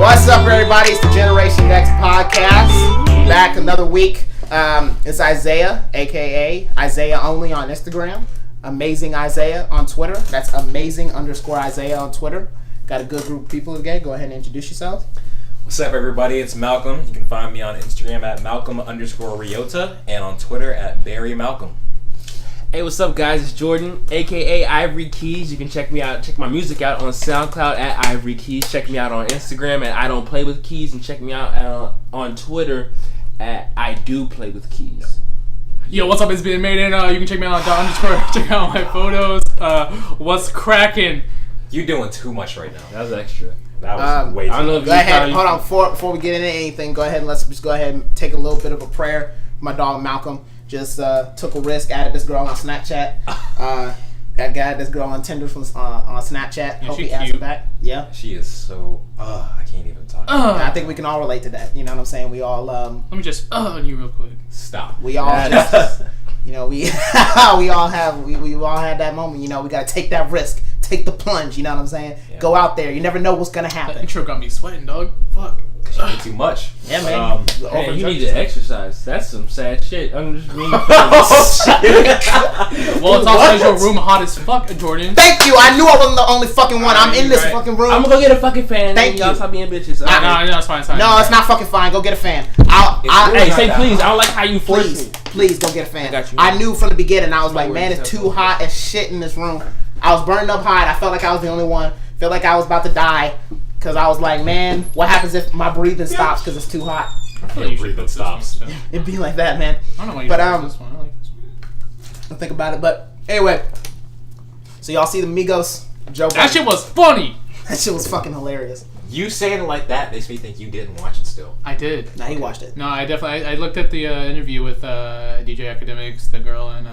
What's up, everybody? It's the Generation Next podcast. Back another week. It's Isaiah, aka Isaiah Only on Instagram. Amazing Isaiah on Twitter. That's amazing_Isaiah on Twitter. Got a good group of people again. Go ahead and introduce yourself. What's up, everybody? It's Malcolm. You can find me on Instagram at Malcolm_Riota and on Twitter at Barry Malcolm. Hey, what's up, guys? It's Jordan, aka Ivory Keys. You can check me out, check my music out on Soundcloud at Ivory Keys. Check me out on Instagram at I Don't Play With Keys, and check me out on Twitter at I Do Play With Keys. Yo, what's up? It's being made in. You can check me out on _ check out my photos. What's cracking? You're doing too much right now. That was extra. That was way too much. Go ahead. Hold on. Before we get into anything, go ahead and let's just go ahead and take a little bit of a prayer. My dog Malcolm just took a risk, added this girl on Snapchat. I got this girl on Tinder from on Snapchat. Yeah, hope he adds her back. Yeah. She is so. I can't even talk. I think we can all relate to that. You know what I'm saying? We all. Let me just on you real quick. Stop. We all. You know, we all have we all had that moment. You know, we gotta take that risk, take the plunge. You know what I'm saying? Yeah. Go out there. You never know what's gonna happen. That intro got me sweating, dog. Fuck. Too much. Yeah, man. Man, you need to exercise. That's some sad shit. I'm just being. Well, it's also because your room hot as fuck, Jordan. Thank you. I knew I wasn't the only fucking one. I'm in this fucking room. I'm gonna go get a fucking fan. Thank y'all you. stop being bitches. No, it's fine. No, it's not fucking fine. Go get a fan. Hey, say please. I don't like how you force me. Please go get a fan. I got you. I knew from the beginning. I was like, man, it's too hot as shit in this room. I was burning up hot. I felt like I was the only one. Felt like I was about to die. Because I was like, man, what happens if my breathing stops because it's too hot? I feel like you breathing stops. It'd be like that, man. I don't know why you like this one. I like this one. Don't think about it. But anyway, so y'all see the Migos? Joe Budden. That shit was funny. That shit was fucking hilarious. You saying it like that makes me think you didn't watch it still. I did. Nah, he watched it. No, I definitely. I looked at the interview with DJ Academics, the girl, and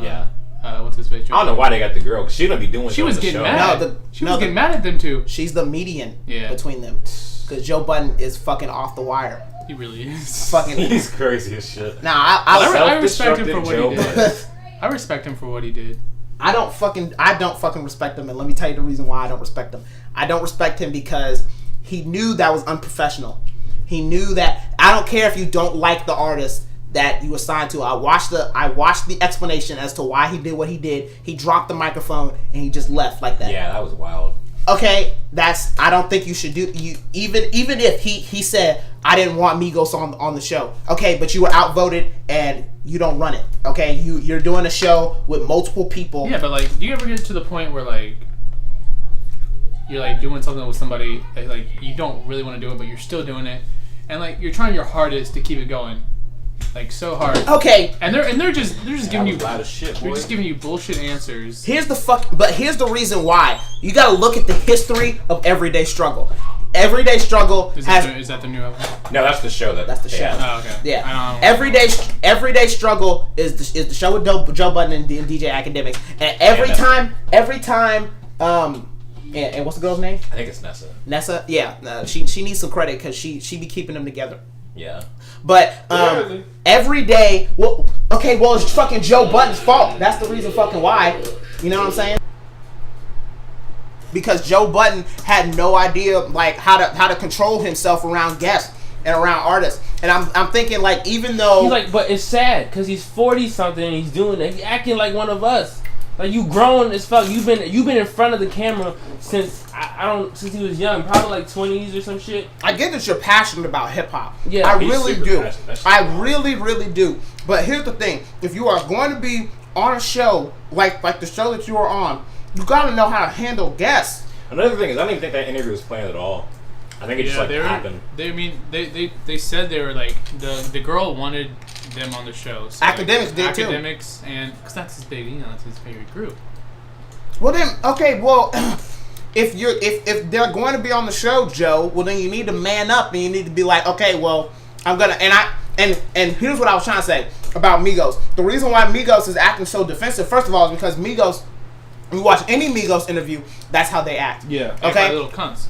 what's his face? I don't know why they got the girl, because she don't be doing She was getting show. mad. She was getting mad at them too. She's the median between them. Because Joe Budden is fucking off the wire. He really is. Fucking. He's crazy as shit. Nah, I respect him for what Joe he did. I respect him for what he did. I don't fucking respect him, and let me tell you the reason why I don't respect him. I don't respect him because he knew that was unprofessional. He knew that I don't care if you don't like the artist that you assigned to. I watched the explanation as to why he did what he did. He dropped the microphone and he just left like that. Yeah, that was wild. Okay, I don't think you should do you even if he said I didn't want Migos on the show. Okay, but you were outvoted and you don't run it. Okay, you're doing a show with multiple people. Yeah, but like, do you ever get to the point where like you're like doing something with somebody that, like, you don't really want to do it, but you're still doing it, and like you're trying your hardest to keep it going, like so hard. Okay, and they're just giving you loud as shit, boy. They're just giving you bullshit answers. Here's the reason why. You gotta look at the history of Everyday Struggle. Everyday Struggle is that the new album? No, that's the show. That's the show. Oh, okay. Yeah. Everyday Struggle is the show with Joe Budden and DJ Academics. And every time, and what's the girl's name? I think it's Nessa. Nessa, yeah. She needs some credit because she be keeping them together. Yeah. But every day, it's fucking Joe Budden's fault. That's the reason fucking why. You know what I'm saying? Because Joe Budden had no idea like how to control himself around guests and around artists. And I'm thinking like, even though he's like, but it's sad because he's 40 something and he's doing it. He's acting like one of us. Like, you grown as fuck. You've been in front of the camera since since he was young, probably like 20s or some shit. I get that you're passionate about hip hop. Yeah, I really do. I wild. really do. But here's the thing: if you are going to be on a show like the show that you are on, you got to know how to handle guests. Another thing is, I don't even think that interview was planned at all. I think it just happened. They said they were like the girl wanted them on the show. So Academics did too. Academics, and because that's his big, that's his favorite group. Well then, okay, well, if they're going to be on the show, Joe, well then you need to man up and you need to be like, okay, well, I'm gonna and here's what I was trying to say about Migos. The reason why Migos is acting so defensive, first of all, is because Migos. When you watch any Migos interview, that's how they act. Yeah. Okay. Little cunts.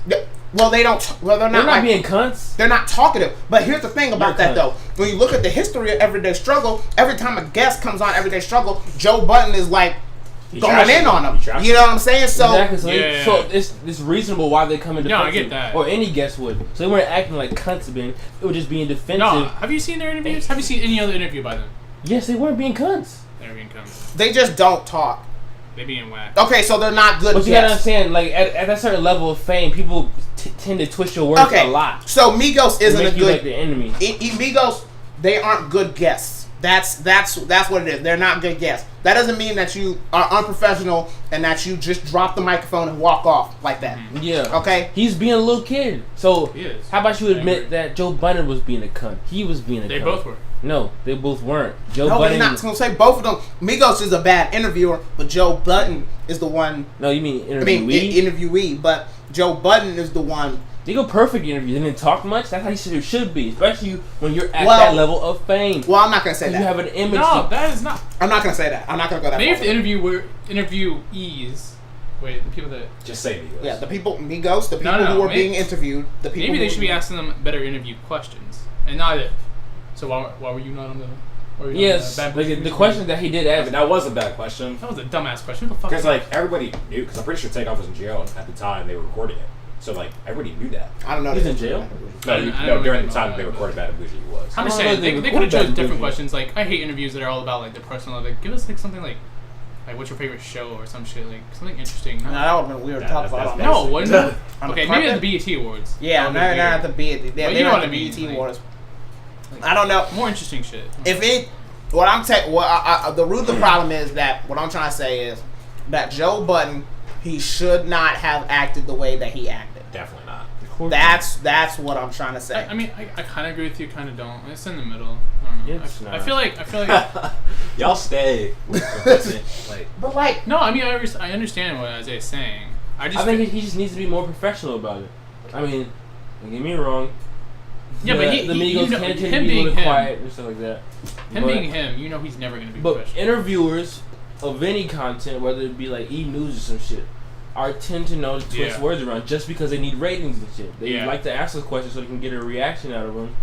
Well, they don't. Well, they're not being cunts. They're not talkative. But here's the thing about that, though. When you look at the history of Everyday Struggle, every time a guest comes on Everyday Struggle, Joe Budden is like, going in on them. You know what I'm saying? So exactly. So, it's reasonable why they come in defensive. No, I get that. Or any guest would. So they weren't acting like cunts. It was just being defensive. No, have you seen their interviews? Have you seen any other interview by them? Yes, they weren't being cunts. They were being cunts. they just don't talk. They being whack. Okay, so they're not good. But you gotta understand, like at that certain level of fame, people tend to twist your words a lot. So Migos isn't a make good. you like the enemy. Migos, they aren't good guests. That's what it is. They're not good guests. That doesn't mean that you are unprofessional and that you just drop the microphone and walk off like that. Yeah. Okay. He's being a little kid. So He is. how about you admit that Joe Budden was being a cunt? He was being a cunt. They both were. No, they both weren't. Joe No, Budden. we're not gonna say both of them. Migos is a bad interviewer, but Joe Budden is the one. No, you mean interviewee? I mean, interviewee, but Joe Budden is the one. They go perfect interview. They didn't talk much. That's how you should be, especially when you're at that level of fame. Well, I'm not gonna say that. You have an image. No, that is not. I'm not gonna say that. I'm not gonna go that Maybe far. if the interviewees. Wait, the people that. Just say Migos. Yeah, the people, Migos, the people No, who are maybe- being interviewed, the people. Maybe they who should be asking them better interview questions, and not it. So why were you not on the? Why were you Yes, not on like the question that he did I ask. mean, that was a bad question. That was a dumbass question. What the fuck? Because like everybody knew, because I'm pretty sure Takeoff was in jail at the time they were recording it. So like everybody knew that. I don't know. He's in jail? No, I don't during really the time know they that, recorded Bad and Bougie, he was. I'm just I don't saying know they they could have recorded chose that different movie. questions. Like I hate interviews that are all about like the personal. Like give us like something like what's your favorite show or some shit like something interesting. No, that would have been weird to Yeah, talk that's about. basic. No, wouldn't it? On the Okay, maybe at carpet? the BET Awards. Yeah, That no, would've been not at weird. the BET. But They're you know not what I the mean, BET like- Awards. I don't know. More interesting shit. If it, what I'm saying, the root of the problem is that what I'm trying to say is that Joe Budden, he should not have acted the way that he acted. Definitely not. That's what I'm trying to say. I mean, I kind of agree with you, kind of don't. It's in the middle. I don't know. It's I not. feel like Y'all stay. Like, But like, no. I mean, I understand what Isaiah's saying. I think he just needs to be more professional about it. I mean, don't get me wrong. Yeah, but the Migos can tend to be a being little him, quiet and stuff like that. him But- being him, you know, he's never gonna be But professional. interviewers of any content, whether it be like E! News or some shit, tend to know to twist Yeah. words around just because they need ratings and shit. They Yeah. like to ask those questions so they can get a reaction out of them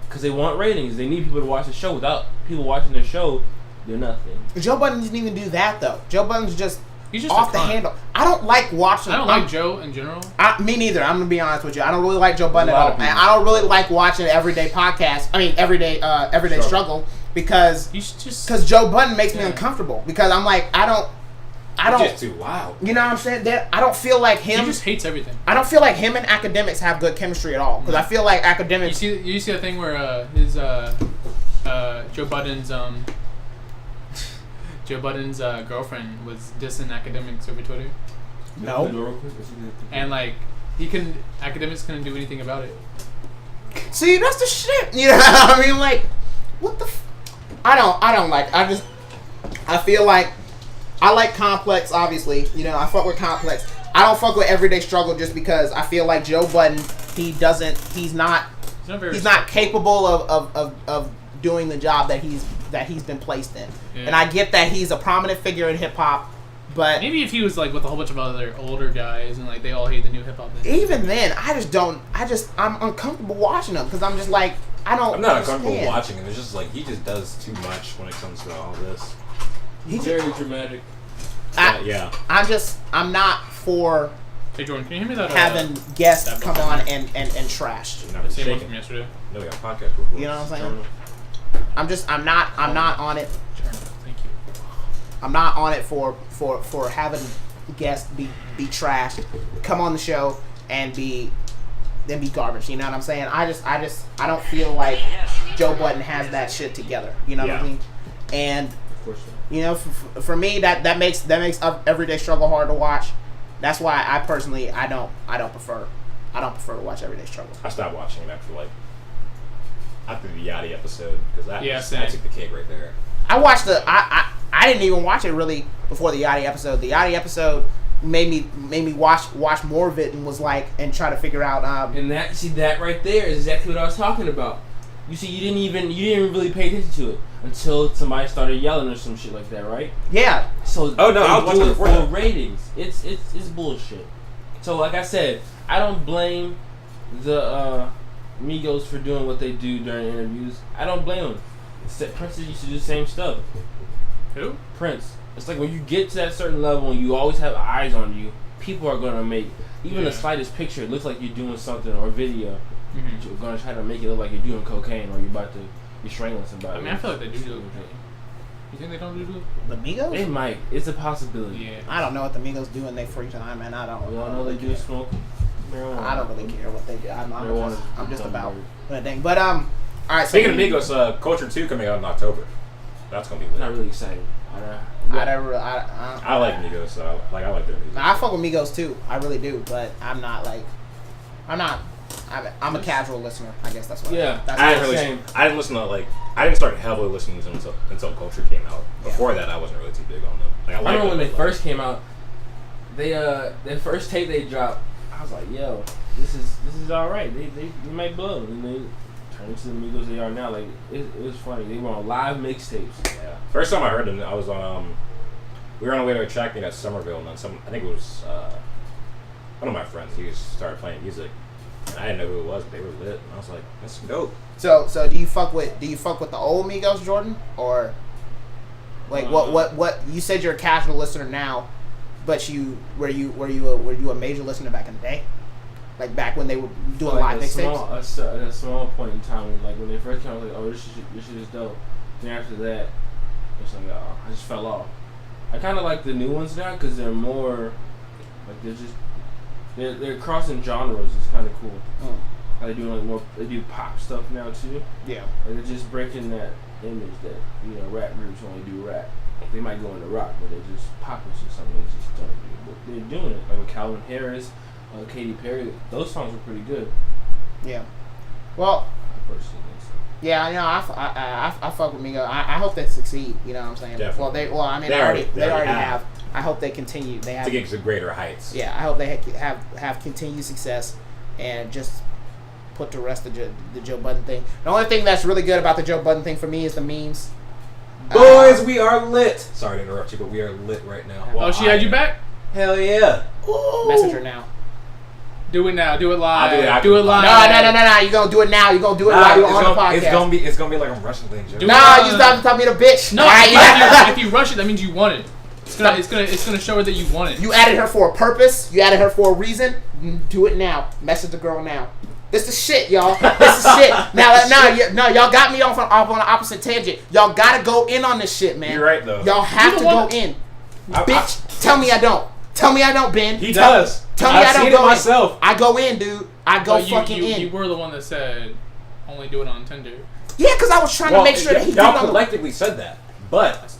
because they want ratings. They need people to watch the show. Without people watching the show, they're nothing. Joe Budden doesn't even do that though. Joe Budden's just He's just off a the cunt. handle. I don't like watching. I don't like Joe in general. Me neither. I'm gonna be honest with you. I don't really like Joe Budden There's at a lot all, of and people. I don't really like watching everyday podcasts. I mean, everyday struggle because He's just Joe Budden makes me Yeah. uncomfortable because I'm like I don't. just too loud. You know what I'm saying? That I don't feel like he him. just hates everything. I don't feel like him and academics have good chemistry at all because I feel like academics. You see that thing where Joe Budden's girlfriend was dissing academics over Twitter, No. and like academics couldn't do anything about it. See, that's the shit. You know what I mean? Like, what the? I don't like. I feel like I like Complex. Obviously, you know, I fuck with Complex. I don't fuck with Everyday Struggle just because I feel like Joe Budden. He's not capable of doing the job that he's been placed in. Yeah. And I get that he's a prominent figure in hip hop, but Maybe if he was like with a whole bunch of other older guys and like they all hate the new hip hop thing. even then, I'm uncomfortable watching him because I'm just like I don't. I'm not understand. uncomfortable watching him. It's just like he just does too much when it comes to all this. He's Very dramatic. Yeah. I'm not for Hey Jordan, can you hear me that? having guests that come book? on and trash. You're not The same one shaking. from yesterday. No, we got podcast reports. You know what I'm saying? I'm not on it. Thank you. I'm not on it for having guests be trashed, come on the show and be garbage. You know what I'm saying? I don't feel like Joe Budden has that shit together. You know what I Yeah. mean? And Of course not. you know, for me that makes Everyday Struggle hard to watch. That's why I personally I don't prefer to watch Everyday Struggle. I stopped watching it after the Yachty episode because that same. took the cake right there. I watched I didn't even watch it really before the Yachty episode. The Yachty episode made me watch more of it and was like and try to figure out And that right there is exactly what I was talking about. You see, you didn't even really pay attention to it until somebody started yelling or some shit like that, right? yeah. So Oh, no, I was they do watching it before for that. ratings. It's bullshit. So like I said, I don't blame the Migos for doing what they do during interviews. I don't blame them. Prince used to do the same stuff. Who? Prince. it's like when you get to that certain level and you always have eyes on you, people are gonna make even the slightest picture. It looks like you're doing something or video. You're gonna try to make it look like you're doing cocaine or you're strangling somebody. I mean, I feel like they do it. You think they don't do it? The Migos? They might. It's a possibility. Yeah. I don't know what the Migos do in their free time, man. I don't. We all know they do smoke marijuana. I don't really care what they do. I'm just about the thing. But all right. Speaking of Migos, Culture 2 coming out in October. That's gonna be lit. Not really excited. I like Migos, so I like their music. I fuck with Migos too. I really do, but I'm a casual listener. I guess that's what. Yeah. I didn't listen to I didn't start heavily listening to them until Culture came out. Before that, I wasn't really too big on them. I remember when they first came out. Their first tape they dropped. I was like, yo, this is all right. They might blow, and they turned into the Migos they are now. Like it was funny. They were on live mixtapes. Yeah. First time I heard them, I was on. We were on the way to a track meet at Somerville, and then I think it was one of my friends. He started playing music. And I didn't know who it was, but they were lit, and I was like, "That's dope." So do you fuck with the old Migos, Jordan, or like what? You said you're a casual listener now, but were you a major listener back in the day, like back when they were doing live mixtapes? At a small point in time, like when they first came out, I was like, "Oh, this shit is dope." Then after that, it's like, oh, I just fell off. I kind of like the new ones now because they're more like they're crossing genres. It's kind of cool. They do pop stuff now too. Yeah. And they're just breaking that image that rap groups only do rap. They might go into rock, but they're just poppers or something. They just don't do it. But they're doing it. Like with Calvin Harris, Katy Perry. Those songs were pretty good. Yeah. Well. I personally think so. Yeah, I fuck with Migos. I hope they succeed. You know what I'm saying? Definitely. They already have. I hope they continue. They have to get to greater heights. Yeah, I hope they have continued success and just put the rest of the Joe Budden thing. The only thing that's really good about the Joe Budden thing for me is the memes. Boys, we are lit. Sorry to interrupt you, but we are lit right now. Well, she had you back? Hell yeah. Ooh. Message her now. Do it now. Do it live. Do it live. No. You gonna do it now. You gonna do it live on the podcast. It's gonna be like I'm rushing things. You stop talking to me, bitch. No, if you rush it, that means you want it. It's gonna show her that you want it. You added her for a purpose. You added her for a reason. Do it now. Message the girl now. This is shit, y'all. This is shit. Now, y'all got me off on the opposite tangent. Y'all gotta go in on this shit, man. You're right though. Y'all have to go in. Bitch, tell me I don't. Tell me I don't, Ben. He does. Tell me I don't go myself. in. I go in, dude. I go fucking in. You were the one that said only do it on Tinder. Yeah, because I was trying to make sure that he did it on y'all collectively said that, but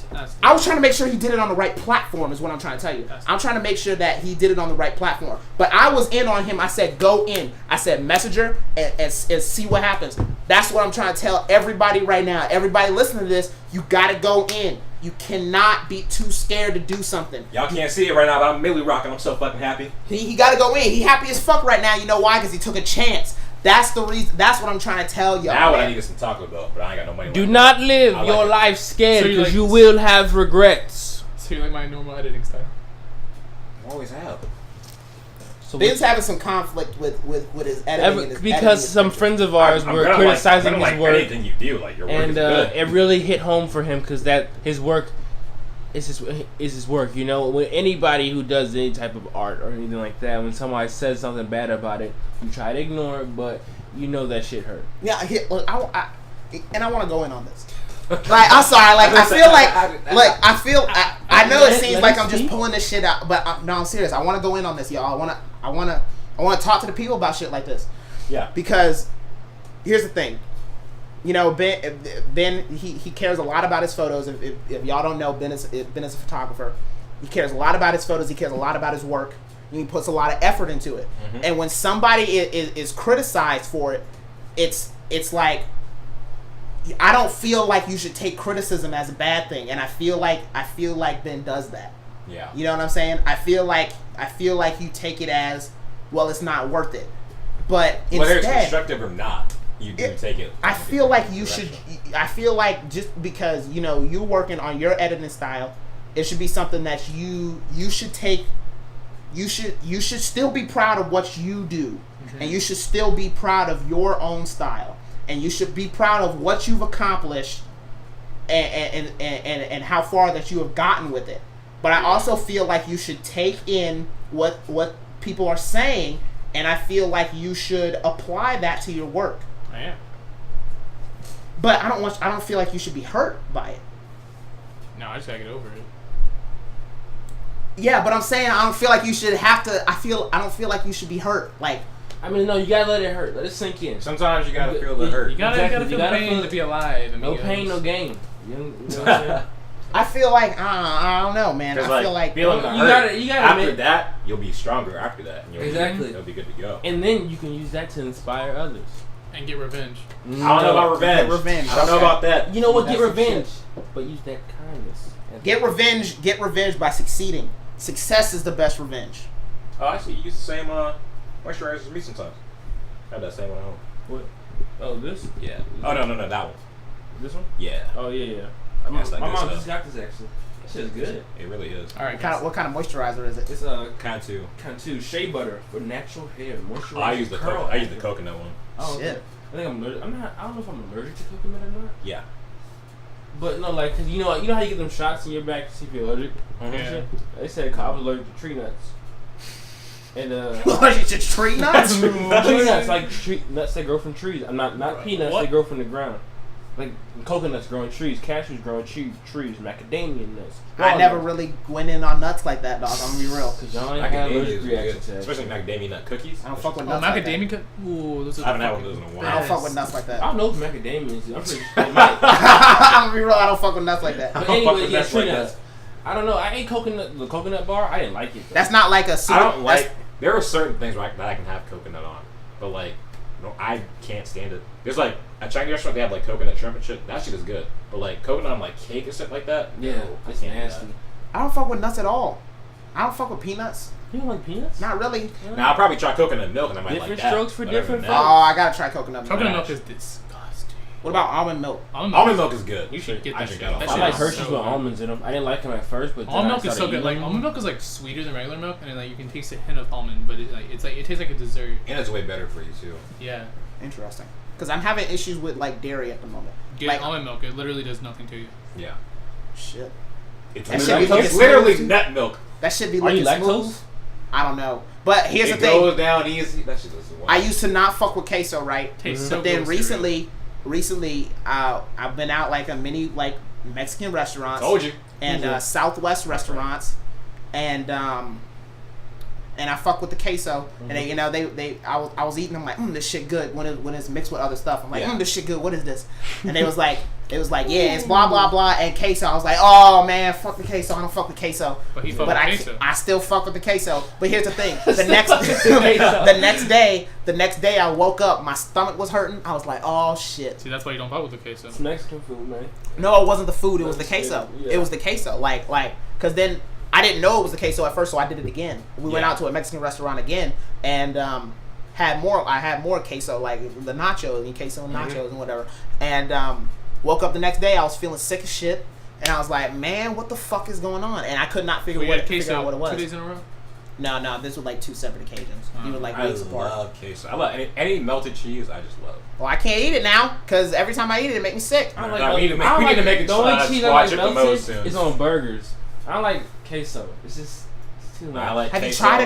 I was trying to make sure he did it on the right platform is what I'm trying to tell you. I'm trying to make sure that he did it on the right platform. But I was in on him. I said, go in. I said, messenger and see what happens. That's what I'm trying to tell everybody right now. Everybody listening to this, you got to go in. You cannot be too scared to do something. Y'all can't see it right now, but I'm Millie rocking. I'm so fucking happy. He got to go in. He happy as fuck right now. You know why? Because he took a chance. That's the reason. That's what I'm trying to tell y'all. Now what I need is some Taco Bell, but I ain't got no money. Do not live your life scared because you will have regrets. So you like my normal editing style? I always have. So Ben's having some conflict with his editing. Because some friends of ours were criticizing his work. Anything you do, like your work is good. It really hit home for him because that his work is his work. You know, when anybody who does any type of art or anything like that, when somebody says something bad about it, you try to ignore it, but you know that shit hurt. Yeah, I want to go in on this. Like, I'm sorry. Like, I know it seems like I'm just pulling this shit out, but no, I'm serious. I want to go in on this, y'all. I want to talk to the people about shit like this. Yeah. Because here's the thing. You know, Ben he cares a lot about his photos. If y'all don't know, Ben is a photographer. He cares a lot about his photos. He cares a lot about his work. And he puts a lot of effort into it. Mm-hmm. And when somebody is criticized for it, it's like, I don't feel like you should take criticism as a bad thing. And I feel like Ben does that. Yeah. You know what I'm saying? I feel like you take it as, well, it's not worth it. But instead, whether it's constructive or not, you do take it. I feel like you should. I feel like just because you're working on your editing style, it should be something that you should take. You should still be proud of what you do, mm-hmm. and you should still be proud of your own style, and you should be proud of what you've accomplished and how far that you have gotten with it. But I also feel like you should take in what people are saying, and I feel like you should apply that to your work. I am. But I don't feel like you should be hurt by it. No, I just gotta get over it. Yeah, but I'm saying I don't feel like you should have to. I don't feel like you should be hurt. Like, I mean, no, you gotta let it hurt. Let it sink in. Sometimes you gotta feel the hurt. You gotta feel pain to be alive. No pain, no gain. You know what I'm saying? I feel like I don't know, man. I feel like feeling the you hurt. gotta After make, that, you'll be stronger. After that, and exactly, you'll be good to go. And then you can use that to inspire others And get revenge. I don't know about revenge. I don't know about that. You know what? That's Get revenge, but use that kindness. Get revenge by succeeding. Success is the best revenge. Oh, I see. You use the same moisturizer as me sometimes. I have that same one at home. What? Oh, this? Yeah. Oh no, that one. This one? Yeah. Oh yeah. That's like my good mom stuff. just got this actually. That shit's good. It really is. All right. What kind of moisturizer is it? It's Cantu shea butter for natural hair moisturizer. Oh, I use the coconut one. Oh, Shit. okay. I think I'm allergic. I don't know if I'm allergic to coconut or not. Yeah. But no, like, cause you know how you get them shots in your back to see if you're allergic. Yeah. They said I was allergic to tree nuts. And allergic to tree nuts? tree nuts, like nuts that grow from trees. I'm not peanuts. What? They grow from the ground. Like coconuts grow in trees, cashews grow in trees, macadamia nuts. I never really went in on nuts like that, dog. I'm gonna be real. Cause y'all ain't had allergic reaction to that. Especially macadamia nut cookies. I don't fuck with Oh, nuts. macadamia. Ooh, those are I haven't had one of those in a while. I don't fuck with nuts like that. I don't know if macadamia is. I'm pretty sure it might. I'm gonna be real. I don't fuck with nuts like that. But I don't fuck anyway, with yeah, nuts tree like nuts. that. I don't know. I ate the coconut bar. I didn't like it. Though. That's not like a. I don't like. There are certain things that I can have coconut on, but like, no, I can't stand it. There's like a Chinese restaurant, they have like coconut shrimp and shit. That shit is good, but like coconut on like cake and shit like that. Yeah, no, I it's can't do nasty. I don't fuck with nuts at all. I don't fuck with peanuts. You don't like peanuts? Not really. Yeah. Now I'll probably try coconut milk and I might Different like that. strokes for but other different than Oh, that- I gotta try coconut milk. Coconut milk is disgusting. What about almond milk? Almond milk is good. You should get I that drink shit. that That I shit like is Hershey's so with good. almonds in them. I didn't like them at first, but then Almond I milk is so started good. Like eating almond milk is like sweeter than regular milk, and then like you can taste a hint of almond, but it tastes like a dessert. And it's way better for you too. Yeah. Interesting. Because I'm having issues with like dairy at the moment. Get Like almond milk. It literally does nothing to you. Yeah. shit. It's That literally, shit be it's looking literally smooth. nut milk. That should be Are you looking lactose? smooth. I don't know. But here's It the thing. goes down easy. That shit doesn't work. I used to not fuck with queso, right? Tastes But so then good. recently, I've been out like a many like Mexican restaurants. Told you. And Southwest restaurants, and I fuck with the queso, and I was eating. I'm like, this shit good when it's mixed with other stuff. I'm like, Yeah. This shit good. What is this? And it was like, yeah, it's blah blah blah and queso. I was like, oh man, fuck the queso. I don't fuck with queso. But he fuck But with queso. I still fuck with the queso. But here's the thing: the next day, I woke up, my stomach was hurting. I was like, oh shit. See, that's why you don't fuck with the queso. It's Mexican food, man. No, it wasn't the food. It was the queso. Yeah. It was the queso. Like, cause then I didn't know it was the queso at first, so I did it again. We went Yeah. out to a Mexican restaurant again, and had more. I had more queso, like the nachos and queso and nachos and whatever. And woke up the next day, I was feeling sick as shit, and I was like, man, what the fuck is going on? And I could not figure We had figure out what it queso 2 was. days in a row. No, this was like 2 separate occasions. We were like I weeks apart. love queso. I love any melted cheese. I just love. Well, I can't eat it now because every time I eat it, it makes me sick. I don't No, like. we need to make- I don't we need to like- make a the only squad- cheese I squad like trip to Moe's melted soon. is on burgers. I don't like queso. It's too much. I like Have you queso. tried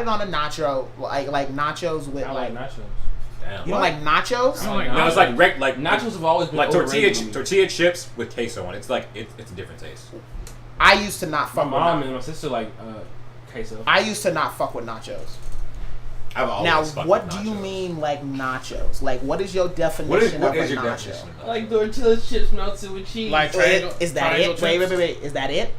it on a nacho like nachos with I like nachos. Damn. You don't like nachos? I don't like No, it's like like nachos have always been like overrated to me. tortilla chips with queso on it. It's like it's a different taste. I used to not My fuck mom with and my sister like queso. I used to not fuck with nachos. I've always Now, fucked what with do you nachos. mean like nachos? Like, what is your definition What of is a your nacho? definition? I like tortilla chips melted with cheese. Like triangle. Is that triangle it? Wait, chips? Is that it?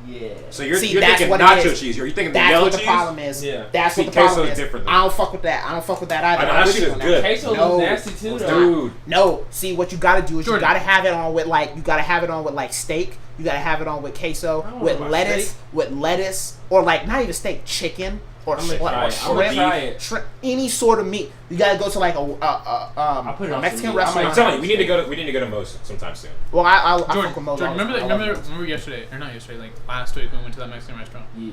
yeah. So you're See, you're that's thinking what it nacho is. cheese. You're thinking the That's yellow what the cheese. problem is. Yeah. That's See, what the problem queso is is. different I don't fuck with that. I don't fuck with that either. I know, I'm that with shit you is on good. Queso No. looks nasty too, though. Dude. No, see what you gotta do is Jordan. you gotta have it on with like steak. You gotta have it on with queso, I don't with know about lettuce, or like not even steak, chicken or I'm gonna try it. I'm gonna shrimp, try it. shrimp, any sort of meat. You gotta go to like I'll put it a on Mexican some meat. restaurant. I'm telling you, we need to go to Moe's sometime soon. Well, I Jordan, fuck with Moe's. Jordan, I love Moe's. remember yesterday, or not yesterday, like last week when we went to that Mexican restaurant. Yeah.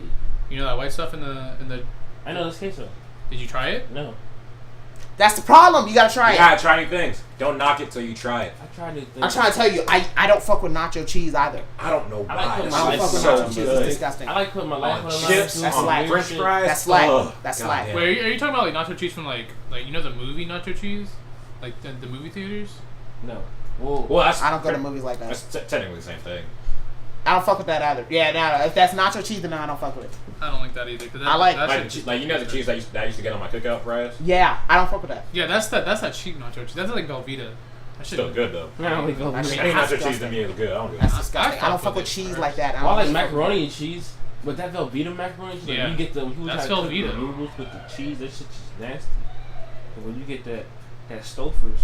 You know that white stuff in the. I know this queso. Did you try it? No. That's the problem. You gotta try You it. gotta try new things. Don't knock it till you try it. I tried new things. I'm trying to tell you, I don't fuck with nacho cheese either. I don't know why. I like putting my I don't life fuck with so nacho cheese. It's good. disgusting. I like putting my life on Chips, That's on slack. French fries. That's slack. Ugh, That's God slack. damn. Wait, are you talking about like nacho cheese from like you know the movie Nacho Cheese, like the movie theaters? No. Whoa. Well, that's, I don't go to movies like that. that's technically the same thing. I don't fuck with that either. Yeah, no, if that's nacho cheese, then no, I don't fuck with it. I don't like that either. 'Cause that, I like- that Like, shit- like you know the cheese that I used to get on my cookout fries. Yeah, I don't fuck with that. Yeah, that's that cheap nacho cheese. That's like Velveeta. That shit. Still good though. I don't like That shit- Any That's nacho cheese to disgusting. me is good. I don't do That's that. disgusting. I I don't fuck fuck with with cheese it. like that. I Well, I don't like fuck with- macaroni and cheese, but that Velveeta macaroni and cheese, Yeah. like, you get the who That's try to cook the Velveeta. noodles with the cheese. That shit just nasty. But when you get that Stouffer's,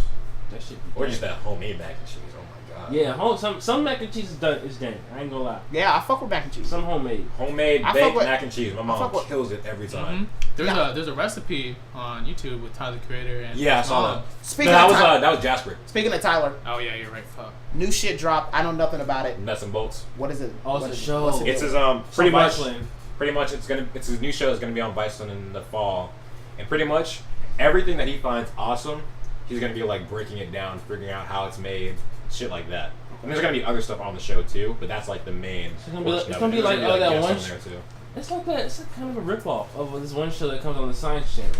that shit. Be Or dank. just that homemade mac and cheese. Oh my god. Yeah, some mac and cheese is dank. I ain't gonna lie. Yeah, I fuck with mac and cheese. Some homemade. Homemade I fuck baked with- mac and cheese. My mom fuck with- kills it every time. Mhm. Yeah. There's a recipe on YouTube with Tyler the Creator and Yeah, I his saw mom. that. Speaking No, of that was Jasper. speaking of Tyler, Oh yeah, you're right. Fuck. new shit dropped. I know nothing about it. Nuts and bolts. What is it? Oh, it's What a is it? show. What's it It's do? his pretty much Viceland. it's his new show is gonna be on Viceland in the fall, and pretty much everything that he finds awesome, he's gonna be like breaking it down, figuring out how it's made, shit like that. And there's gonna be other stuff on the show too, but that's like the main. gonna be like- portion it's of gonna it. be There's like, oh, that guests one on there too. It's like that. It's like kind of a ripoff of this one show that comes on the Science Channel.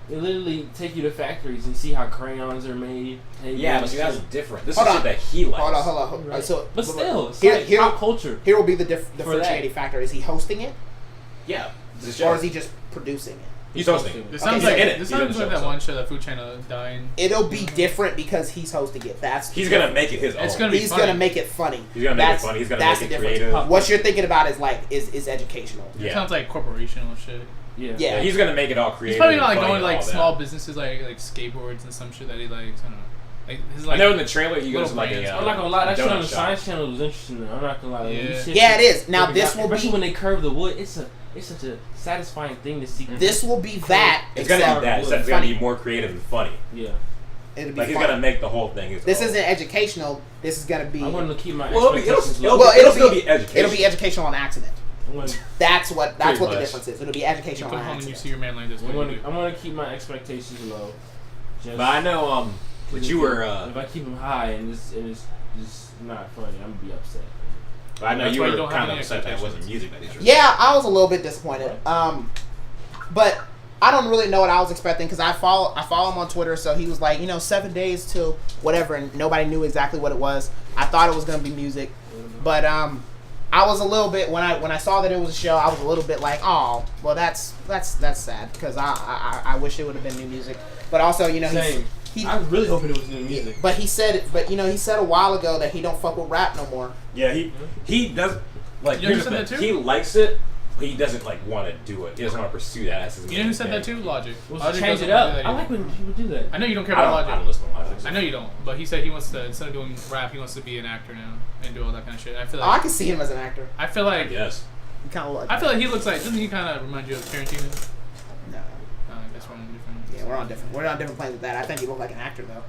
They literally take you to factories and see how crayons are made. Yeah, but see that's different. This Hold is on. shit that he likes. Hold on. Right. So, But still, it's here, like here, pop culture. here will be the differentiating factor. Is he hosting it, Yeah, this or show. is he just producing it? He's hosting. This Okay, sounds he's like in it. this He's in sounds the like show, that so. one show, that food channel dying. It'll be different because he's hosting it. He's gonna make it his own. It's gonna be He's funny. gonna make it funny. He's gonna make it That's- funny. He's gonna that's make the it difference. creative. What you're thinking about is like is educational. It Yeah. sounds like corporational shit. Yeah. Yeah. He's gonna make it all creative. He's probably not like and going to funny like and all small that. businesses like skateboards and some shit that he likes. I don't know. Like his I like. know in the trailer he goes to little like brands. a. I'm not gonna lie, that shit on the donut shop. Science Channel was interesting. I'm not gonna lie. Like, Yeah. you sit Yeah, there, it is. Now figure this out- will especially be when they curve the wood. It's such a satisfying thing to see. this will be that. It's gonna except be that. It's gonna be more creative and funny. Yeah. It'll be Like he's fun. gonna make the whole thing his This own. isn't educational. This is gonna be. I wanted to keep my Well, expectations low. Well, it'll still be educational. It'll be educational on accident. I'm gonna, That's what Pretty the much. difference is. It'll be You educational come on home and you accident. see your man like this. What do you do? I'm gonna keep my expectations low. Just, But I know but you were if I keep them high and it's just not funny, I'm gonna be upset. but I know That's you why were you don't have kind of any upset that it wasn't expectations. music that he's Yeah, I was a little bit disappointed. But I don't really know what I was expecting because I follow him on Twitter. So he was like, 7 days till whatever, and nobody knew exactly what it was. I thought it was gonna be music, but I was a little bit when I saw that it was a show. I was a little bit like, oh, well, that's sad because I wish it would have been new music. But also, Same. I was really hoping it was new music. But he said a while ago that he don't fuck with rap no more. Yeah, he does like You know who here's said the that thing. too? He likes it, but he doesn't like want to do it. He doesn't want to pursue that as his You know who main said that thing. too? Logic. Let's Logic change doesn't it wanna up. do that I like either. when people do that. I know you don't care I about don't Logic. listen to Logic. I know you don't, but he said he wants to, instead of doing rap, he wants to be an actor now and do all that kind of shit. I feel Oh, I like can see him as an actor. I feel like Yes. He kind of like. I feel like he looks like, doesn't he kind of remind you of Tarantino? No. I guess we're on different. Yeah, we're on different planes with that. I think he looked like an actor though.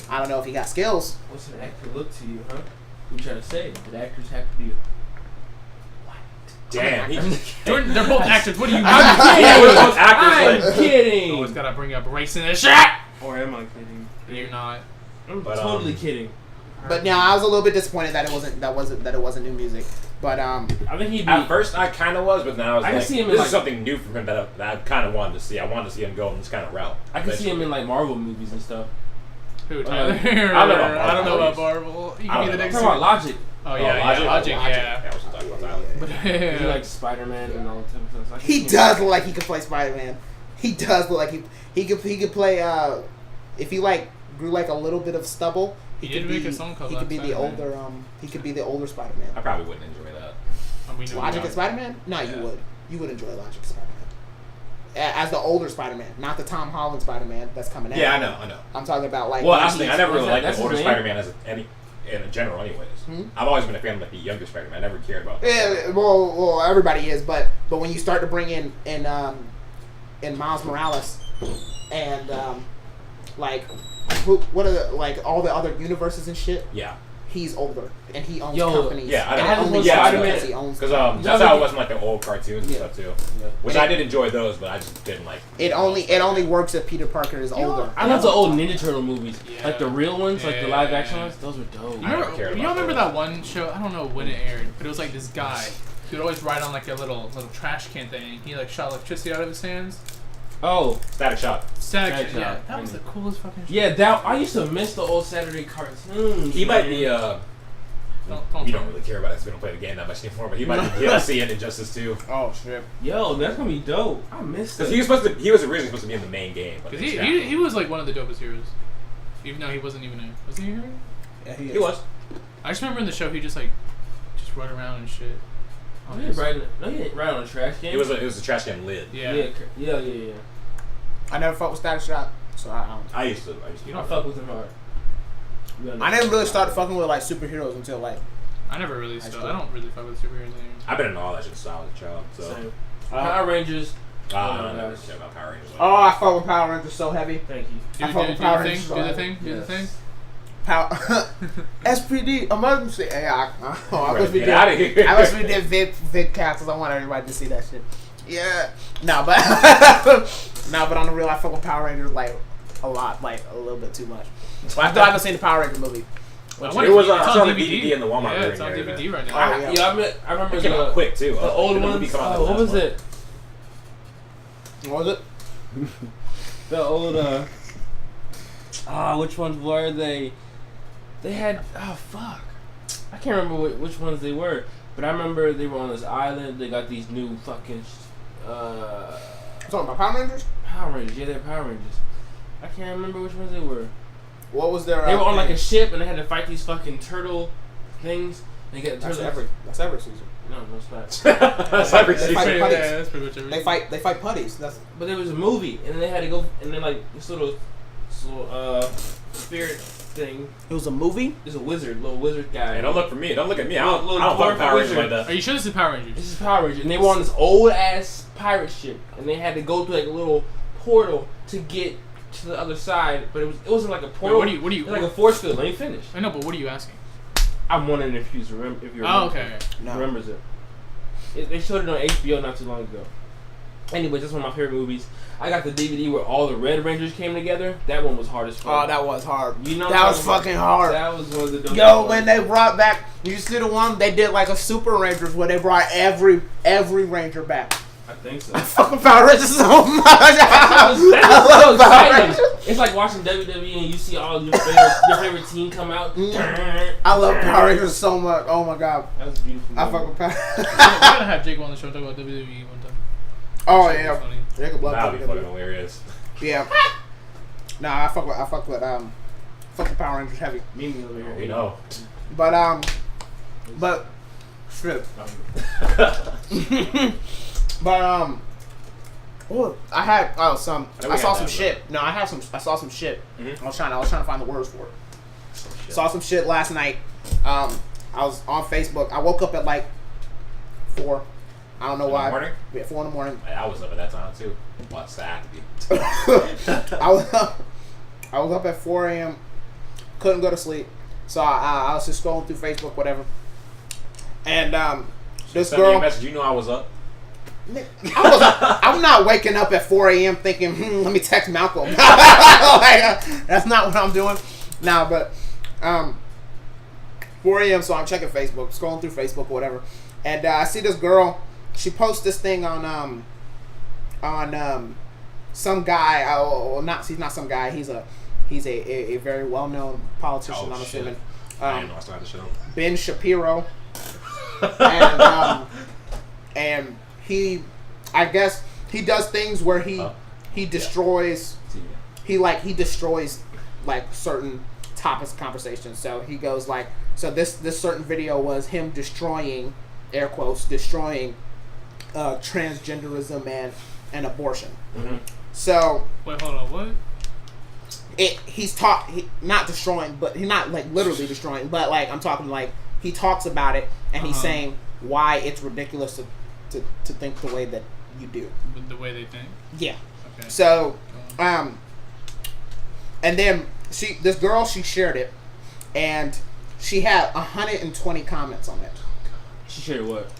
I don't know if he got skills. What's an actor look to you, huh? You trying to say that actors have to be? Damn. Jordan, they're both actors. What do you mean? Yeah, we're both actors. I'm Like, kidding. Always gotta bring up race in this shit. Or am I kidding? You're not. I'm But, totally kidding. But no, I was a little bit disappointed that it wasn't new music. But I think he'd be. at first, I kind of was, but then I was I can like, see him in, this like- is something new from him that I kind of wanted to see. I wanted to see him go in this kind of route. I can see him in like Marvel movies and stuff. Who? Tyler? I I don't know about Marvel. You I can don't be the know next. I'm talking about Logic. Oh yeah, Logic. Yeah. I was talking about Tyler. But He likes Spider-Man and all that type of stuff. So I can he see him- does look like he could play Spider-Man. He does look like he could play. If he like grew like a little bit of stubble, He could did be. make a song called He could be the Spider-Man. older. He could be the older Spider-Man. I probably wouldn't enjoy that. we know Logic that. as Spider-Man? No, Yeah. you would. You would enjoy Logic as Spider-Man. As the older Spider-Man, not the Tom Holland Spider-Man that's coming out. Yeah, I know. I'm talking about like. Well, when that's the thing. I never really liked that's the older his name? Spider-Man in general, anyways. Hmm? I've always been a fan of like the younger Spider-Man. I never cared about. Yeah, well, everybody is, but when you start to bring in Miles Morales and like what are the, like all the other universes and shit, Yeah. he's older and he owns Yo, companies. yeah, I and know. it only Yeah, shows I mean, because he owns Because companies. that's how it was in like the old cartoons and Yeah. stuff too. Yeah. Which I did enjoy those, but I just didn't like. It only works if Peter Parker is older. I love the old Ninja Turtle movies, Yeah. like the real ones, like the Yeah. live action ones. Those were dope. You I never remember, cared you about remember those. that one show? I don't know when it aired, but it was like this guy. He would always ride on like a little trash can thing. He like shot electricity out of his hands. Oh, Static Shock. Static, Static yeah, Shock. that was the coolest fucking show. yeah, that I used to miss the old Saturday cartoons. He might man. be. Don't You don't really care about it because we don't play the game that much anymore. But he might be DLC and Injustice 2. Oh shit! Yo, that's gonna be dope. I missed Because it. he was originally supposed to be in the main game. But Because they scrapped he was like one of the dopest heroes. Even though he wasn't even a... Was he a hero? Yeah, He was. I just remember in the show he just run around and shit. Oh, he didn't ride on a trash can. It was a trash can lid. Yeah. Yeah. I never fucked with Static Shock, so I don't. I used to. You don't fuck with him hard. I never really started fucking with like superheroes until like. I never really... High I school. don't really fuck with superheroes anymore. I've been in all that shit since I was a child. So. Same. Power Rangers. I never care about Power Rangers. Oh, I fuck with Power Rangers so heavy. Thank you. Do I the fuck with thing, Power do Rangers. the thing, do the Yes. thing. Power SPD emergency. Hey, I must be Get out of here. I must be doing vid casts. I want everybody to see that shit. Yeah. No, but on the real, I fuck with Power Rangers like a lot, like a little bit too much. But I still haven't seen the Power Ranger movie. It was it's on the DVD in the Walmart. Yeah, it's on DVD right now. Oh, yeah. I remember It came out quick too. the old Didn't the ones. movie come out What last was month? it? What was it? The old which ones were they? They had fuck. I can't remember which ones they were, but I remember they were on this island. They got these new fucking You talking about Power Rangers? Power Rangers. Yeah, they're Power Rangers. I can't remember which ones they were. What was their? They were on like a ship and they had to fight these fucking turtle things. They get That's turtles. that's every season. No, it's not. That's every They season. fight Yeah, putties. that's pretty much everything. They fight putties. That's But there was a movie, and then they had to go, and then like this little spirit thing. it was a movie. There's a little wizard guy. Hey, don't look for me. Don't look at me. I don't Little fuck dwarf Power Rangers wizard. like that. Are you sure this is Power Rangers? This is Power Rangers, and they were on this old ass pirate ship, and they had to go through like a little portal to get to the other side. But it wasn't like a portal. what do you? It was like a force field. Let me finish. I know, but what are you asking? I'm wondering if you remember. If you Oh, remember. okay. No. Remembers it. They showed it on HBO not too long ago. Anyways, that's one of my favorite movies. I got the DVD where all the Red Rangers came together. That one was hard as fuck. Oh, that was hard. You know that what was I'm talking fucking about? hard. That was one of the dopest Yo, ones. when they brought back, you see the one they did like a Super Rangers where they brought every Ranger back. I think so. I fucking Power Rangers so much. That was I so love Power exciting. Rangers. It's like watching WWE and you see all your favorite team come out. I love Power Rangers so much. Oh my god, That was beautiful. I fuck with Power. We're gonna have Jake on the show talk about WWE one time. Oh That'd be yeah, funny. Jacob love That'd be fucking WWE. hilarious. Yeah. Nah, I fuck with Power Rangers heavy. Mimi over here. We know. But shit. But oh, I saw some shit. No, I saw some shit. Mhm. I was trying to find the words for it. Saw some shit last night. I was on Facebook. I woke up at like 4. I don't know why. Morning? Yeah, 4 in the morning. I was up at that time too. Well, it's sad to be. I was up at 4 a.m. Couldn't go to sleep, so I was just scrolling through Facebook, whatever. And this Send me a girl, message. You know I was up. I'm not waking up at 4 a.m. thinking, let me text Malcolm. Like, that's not what I'm doing. Nah, but 4 a.m. So I'm checking Facebook, scrolling through Facebook, whatever, and I see this girl. She posts this thing on some guy. He's not some guy. He's a very well known politician. Oh, I'm shit. assuming. I didn't know I started the show. Ben Shapiro. And he, I guess he does things where he destroys he destroys like certain topics of conversation. So he goes like, so this certain video was him destroying, air quotes, destroying transgenderism and abortion. Mm-hmm. So Wait, hold on. What? he's not destroying, but he's not like literally destroying, but like I'm talking like he talks about it and he's saying why it's ridiculous to think the way that you do. With the way they think. Yeah. Okay. So, and then this girl, she shared it, and She had 120 comments on it. She shared what?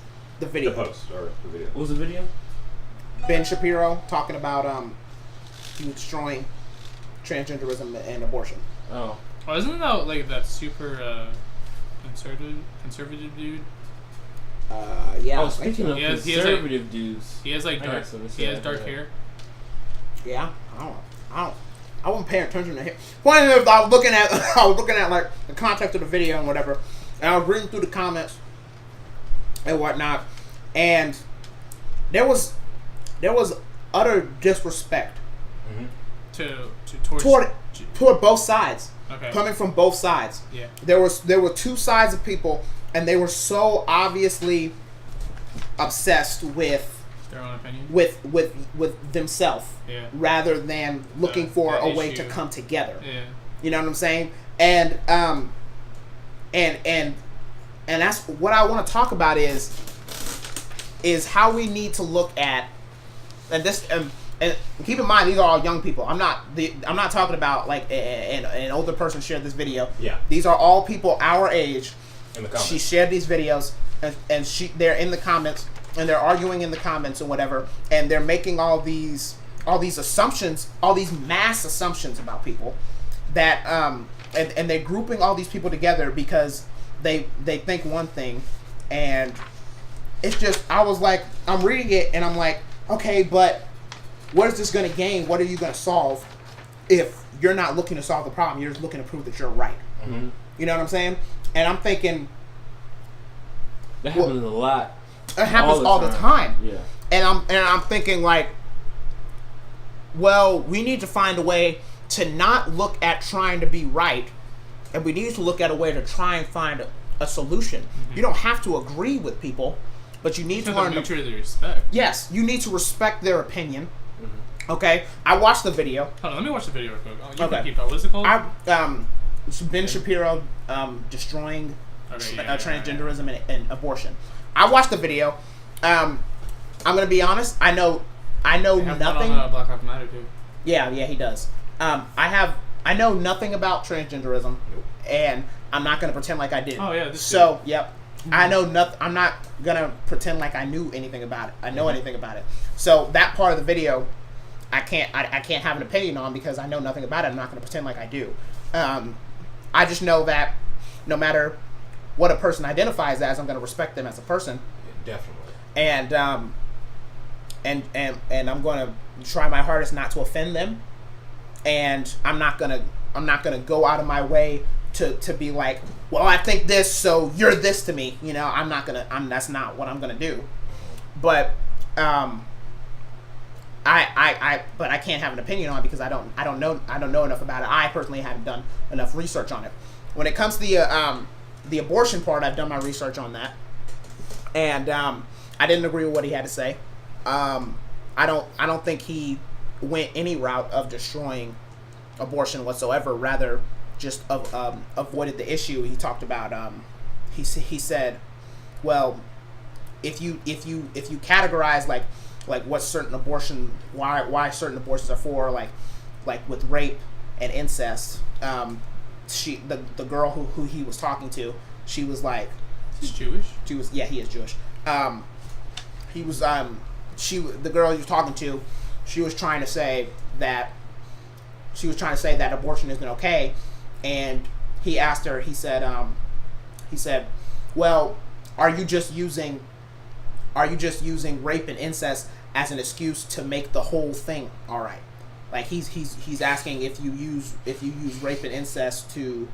The video. The post or the video. What was the video? Ben Shapiro talking about he was destroying transgenderism and abortion. Oh. Oh, isn't that like that super conservative dude? Yeah. Oh, speaking of He has, conservative dudes. He has like dark. He has dark hair. Yeah. I wasn't paying attention to him. Point is, I was looking at like the context of the video and whatever, and I was reading through the comments and whatnot, and there was utter disrespect toward both sides. Okay. Coming from both sides. Yeah. There were two sides of people, and they were so obviously obsessed with their own opinion, with themselves, yeah, rather than looking for a way to issue. come together. Yeah. You know what I'm saying? And that's what I want to talk about is how we need to look at, and this and keep in mind, these are all young people. I'm not talking about like an older person shared this video. Yeah. These are all people our age. In the comments. She shared these videos, and they're in the comments, and they're arguing in the comments and whatever, and they're making all these assumptions, all these mass assumptions about people that and they're grouping all these people together because they think one thing, and it's just, I was like, I'm reading it and I'm like, okay, but what is this going to gain? What are you going to solve if you're not looking to solve the problem? You're just looking to prove that you're right. Mm-hmm. You know what I'm saying? And I'm thinking, that happens a lot. It happens all the time. Yeah. And I'm thinking like, well, we need to find a way to not look at trying to be right, and we need to look at a way to try and find a solution. Mm-hmm. You don't have to agree with people, but you need to learn to mutually respect. Yes, you need to respect their opinion. Mm-hmm. Okay, I watched the video. Hold on, let me watch the video real quick. You okay. can keep up. What's it called? It's Ben Shapiro destroying transgenderism and abortion. I watched the video. I'm gonna be honest. I know nothing. Black Lives Matter too. Yeah, he does. I know nothing about transgenderism, and I'm not gonna pretend like I did. Oh yeah. Yep. I know nothing. I'm not gonna pretend like I knew anything about it. I know anything about it. So that part of the video, I can't have an opinion on because I know nothing about it. I'm not gonna pretend like I do. I just know that no matter what a person identifies as, I'm gonna respect them as a person. Yeah, definitely. And I'm gonna try my hardest not to offend them. And I'm not gonna go out of my way to be like, well, I think this, so you're this to me. You know, that's not what I'm gonna do. But but I can't have an opinion on it because I don't know enough about it. I personally haven't done enough research on it. When it comes to the abortion part, I've done my research on that, and I didn't agree with what he had to say. I don't think he went any route of destroying abortion whatsoever. Rather, just avoided the issue. He talked about he said, well, if you categorize like what certain abortion, why certain abortions are for, like with rape and incest. The girl who he was talking to, she was like, he's Jewish. He is Jewish. The girl he was talking to, she was trying to say that abortion isn't okay, and he asked her. He said, well, are you just using rape and incest as an excuse to make the whole thing all right? Like he's asking if you use rape and incest to,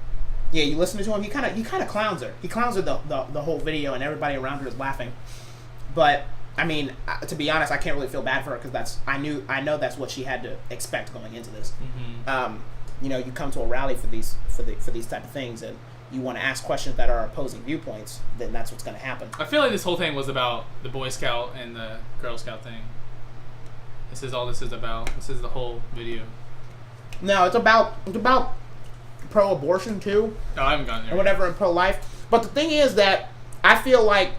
yeah, you listen to him. He kind of clowns her. He clowns her the whole video, and everybody around her is laughing. But I mean, to be honest, I can't really feel bad for her because I know that's what she had to expect going into this. Mm-hmm. You come to a rally for these type of things, and you want to ask questions that are opposing viewpoints, then that's what's going to happen. I feel like this whole thing was about the Boy Scout and the Girl Scout thing. This is all this is about. This is the whole video. No, it's about pro-abortion too. No, I haven't gotten there. Or whatever, and pro-life. But the thing is that I feel like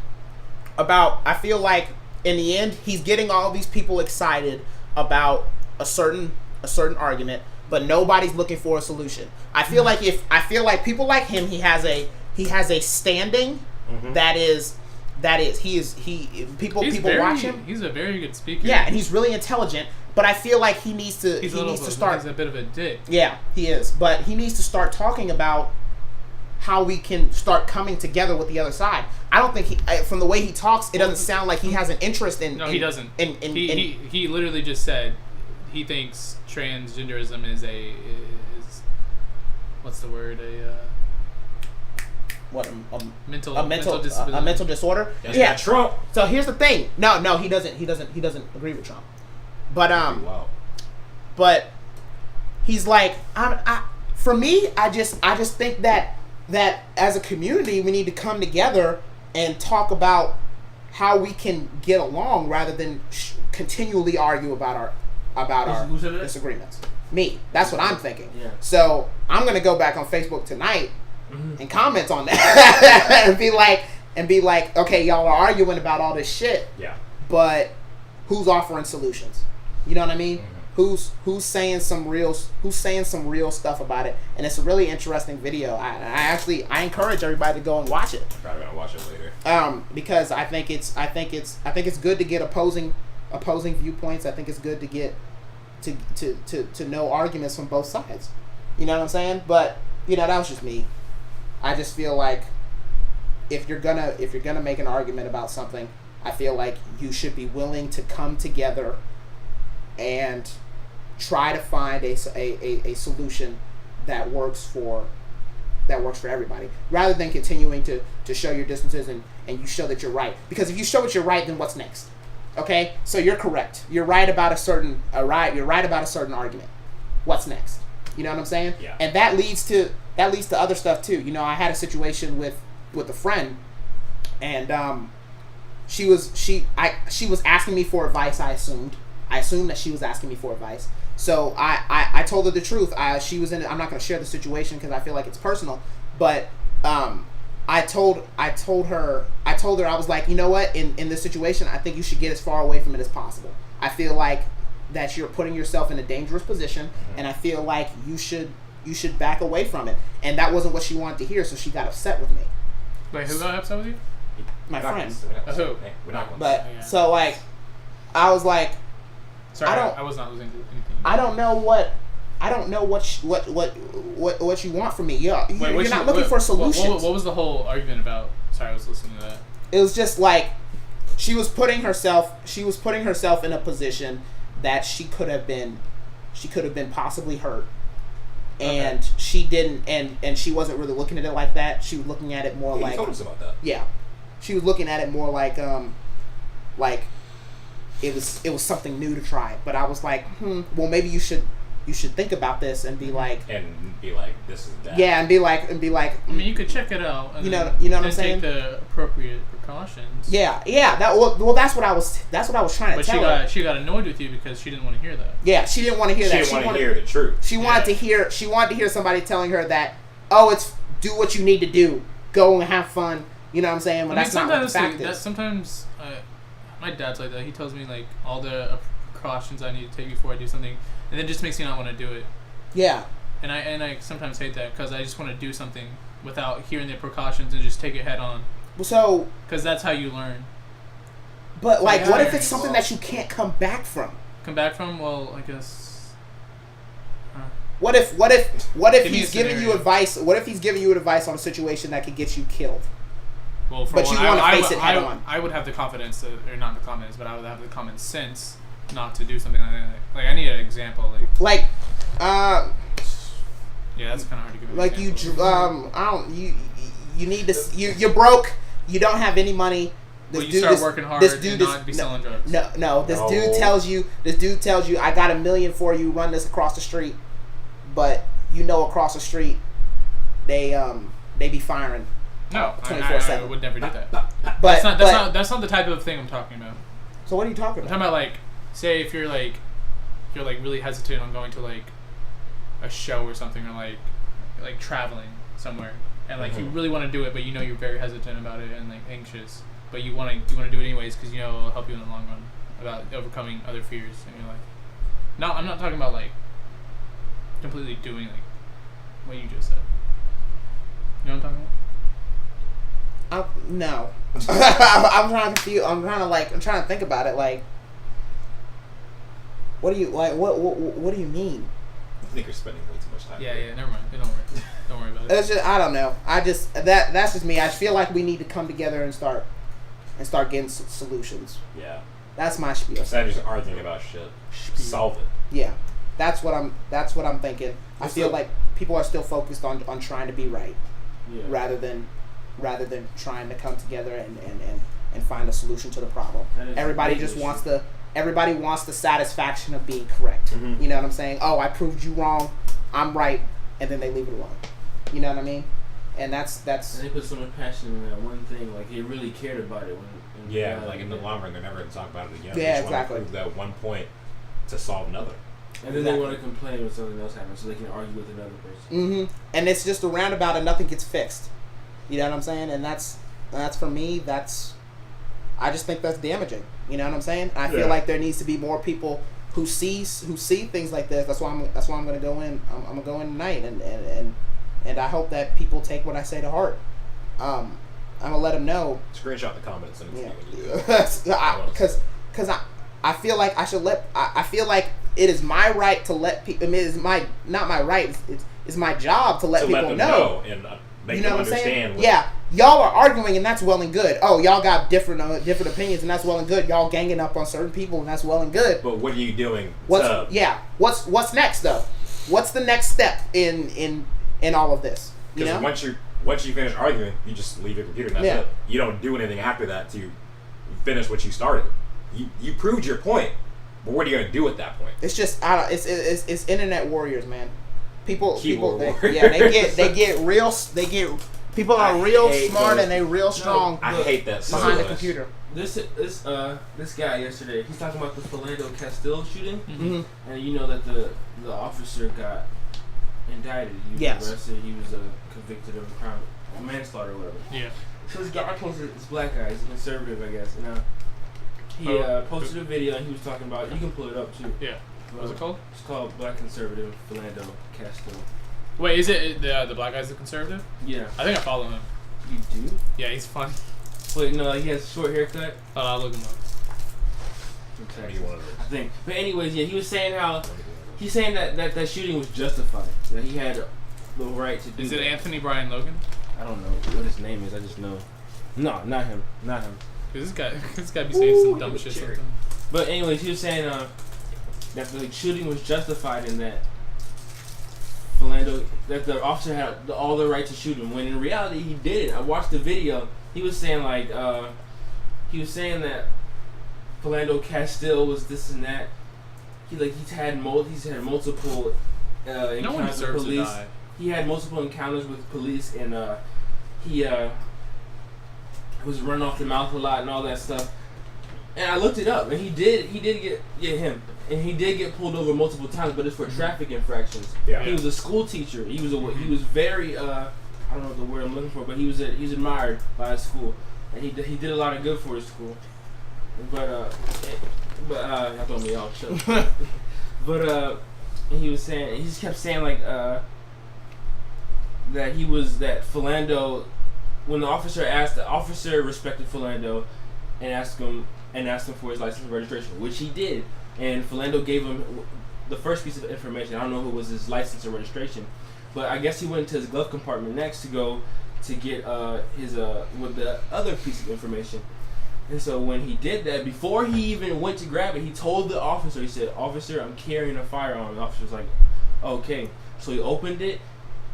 in the end he's getting all these people excited about a certain argument, but nobody's looking for a solution. I feel like people like him, he has has a standing that is people watch him. He's a very good speaker. Yeah, and he's really intelligent. But I feel like he needs to start. He's a bit of a dick. Yeah, he is. But he needs to start talking about how we can start coming together with the other side. I don't think from the way he talks, it doesn't sound like he has an interest in. No, he doesn't. He literally just said he thinks transgenderism is what's the word mental disability. A mental disorder. Yeah, Trump. So here's the thing. No, he doesn't agree with Trump. But Wow. but he's like, for me, I just think that as a community we need to come together and talk about how we can get along rather than continually argue about our disagreements. Me, that's what I'm thinking. Yeah. So I'm gonna go back on Facebook tonight and comment on that and be like, okay, y'all are arguing about all this shit. Yeah. But who's offering solutions? You know what I mean? Who's saying some real stuff about it? And it's a really interesting video. I encourage everybody to go and watch it. I'm probably gonna watch it later. Because I think it's good to get opposing viewpoints. I think it's good to get to know arguments from both sides. You know what I'm saying? But that was just me. I just feel like if you're gonna make an argument about something, I feel like you should be willing to come together and try to find a solution that works for everybody, rather than continuing to show your differences and you show that you're right. Because if you show that you're right, then what's next? Okay, so you're correct. You're right about a certain argument. What's next? You know what I'm saying? Yeah. And that leads to other stuff too. I had a situation with a friend, and she was asking me for advice. I assumed that she was asking me for advice. So I told her the truth. She was in it. I'm not going to share the situation because I feel like it's personal. But I told her I was like, you know what? In this situation, I think you should get as far away from it as possible. I feel like that you're putting yourself in a dangerous position, and I feel like you should back away from it. And that wasn't what she wanted to hear, so she got upset with me. Wait, who got upset with you? My friend. Who? We're not going But so like, I was like, sorry, I was not listening to anything. I don't know what you want from me. You're not looking for solutions. What was the whole argument about? Sorry, I was listening to that. It was just like she was putting herself in a position that she could have been possibly hurt. And Okay. She didn't, and she wasn't really looking at it like that. She was looking at it more you like, told us about that. yeah, she was looking at it more like it was something new to try. But I was like, well, maybe you should think about this and be like, this is bad. yeah, and be like. I mean, you could check it out. And you know what I'm saying? Take the appropriate precautions. Yeah. That's what I was trying to tell her. But she got annoyed with you because she didn't want to hear that. Yeah, she didn't want to hear that. She didn't want to hear the truth. She wanted to hear somebody telling her that, oh, it's do what you need to do, go and have fun. You know what I'm saying? But that's not what the fact is. Sometimes my dad's like that. He tells me like all the precautions I need to take before I do something, and it just makes me not want to do it. Yeah. And I sometimes hate that because I just want to do something without hearing the precautions and just take it head on. So. Because that's how you learn. But like, what if it's something that you can't come back from? Come back from? Well, I guess. What if he's giving you advice? What if he's giving you advice on a situation that could get you killed? Well, but you want to face it head on. I would have the confidence, or not the confidence, but I would have the common sense not to do something like that. Like I need an example. Yeah, that's kind of hard to give. Like you need to. You're broke. You don't have any money. You start working hard and not be selling drugs. No. This dude tells you, I got $1 million for you. Run this across the street, but across the street, they be firing. No, 24/7. I would never do that. But that's not the type of thing I'm talking about. So what are you talking I'm about? talking about like, say if you're really hesitant on going to like a show or something, or like traveling somewhere, and like you really want to do it, but you're very hesitant about it and like anxious, but you want to do it anyways because it'll help you in the long run about overcoming other fears in your life. No, I'm not talking about like completely doing like what you just said. You know what I'm talking about? No. I'm trying to think about it. Like, what do you like? What do you mean? I think you're spending way too much time. Yeah. Never mind. Don't worry about it. It's just, I don't know. That's just me. I feel like we need to come together and start getting solutions. Yeah. That's my spiel. Instead of just arguing about shit, solve it. Yeah, that's what I'm thinking. I feel like people are still focused on trying to be right, rather than trying to come together and find a solution to the problem. Everybody wants the satisfaction of being correct. Mm-hmm. You know what I'm saying? Oh, I proved you wrong. I'm right, and then they leave it alone. You know what I mean? And that's. And they put so much passion in that one thing. Like they really cared about it. Like in the long run, they're never going to talk about it again. Yeah, they just exactly. Want to prove that one point to solve another. And then they want to complain when something else happens, so they can argue with another person. Mm-hmm. And it's just a roundabout, and nothing gets fixed. You know what I'm saying? And that's for me. I just think that's damaging. You know what I'm saying? I feel like there needs to be more people who see things like this. That's why I'm going to go in. I'm going to go in tonight, and I hope that people take what I say to heart. I'm gonna let them know. Screenshot the comments and because I feel like I should let. I feel like it is my right to let people. I mean, it's not my right. It's my job to let people know. And make you know them what I'm understand. saying? Yeah, y'all are arguing and that's well and good. Oh, y'all got different opinions and that's well and good. Y'all ganging up on certain people and that's well and good. But what are you doing? What's next though? What's the next step in all of this? You know? Once you finish arguing, you just leave your computer and that's it. You don't do anything after that to finish what you started. You proved your point, but what are you gonna do at that point? It's just it's internet warriors, man. People they get people are real smart and they real strong. I hate that behind the computer. This guy yesterday, he's talking about the Philando Castile shooting, mm-hmm. and you know that the officer got indicted. He was arrested. He was convicted of a crime, manslaughter or whatever. Yeah. So this guy posted, this black guy, he's a conservative, I guess. And he posted a video and he was talking about. You can pull it up too. Yeah. What's it called? It's called Black Conservative Philando Castile. Wait, is it the black guy's the conservative? Yeah. I think I follow him. You do? Yeah, he's fun. Wait, no, he has a short haircut. Oh, I'll look him up. I think. But anyways, yeah, he was saying that shooting was justified. That he had the right to do. Is it Anthony Brian Logan? I don't know what his name is. I just know. No, not him. Not him. Cause this guy be saying some dumb shit sometimes. But anyways, he was saying that the shooting was justified in that that the officer had all the right to shoot him. When in reality he didn't. I watched the video. He was saying that Philando Castile was this and that. He's had multiple encounters with police. He had multiple encounters with police, and he was running off the mouth a lot and all that stuff. And I looked it up, and he did get pulled over multiple times, but it's for traffic infractions. Yeah. He was a school teacher. He was very I don't know the word I'm looking for, but he was admired by his school, and he did a lot of good for his school. But I told me all chill. But he just kept saying that Philando, when the officer respected Philando and asked him for his license and registration, which he did, and Philando gave him the first piece of information. I don't know if it was his license or registration, but I guess he went to his glove compartment next to go to get his with the other piece of information. And so when he did that, before he even went to grab it, he told the officer, he said, "Officer, I'm carrying a firearm." The officer was like, "Okay." So he opened it,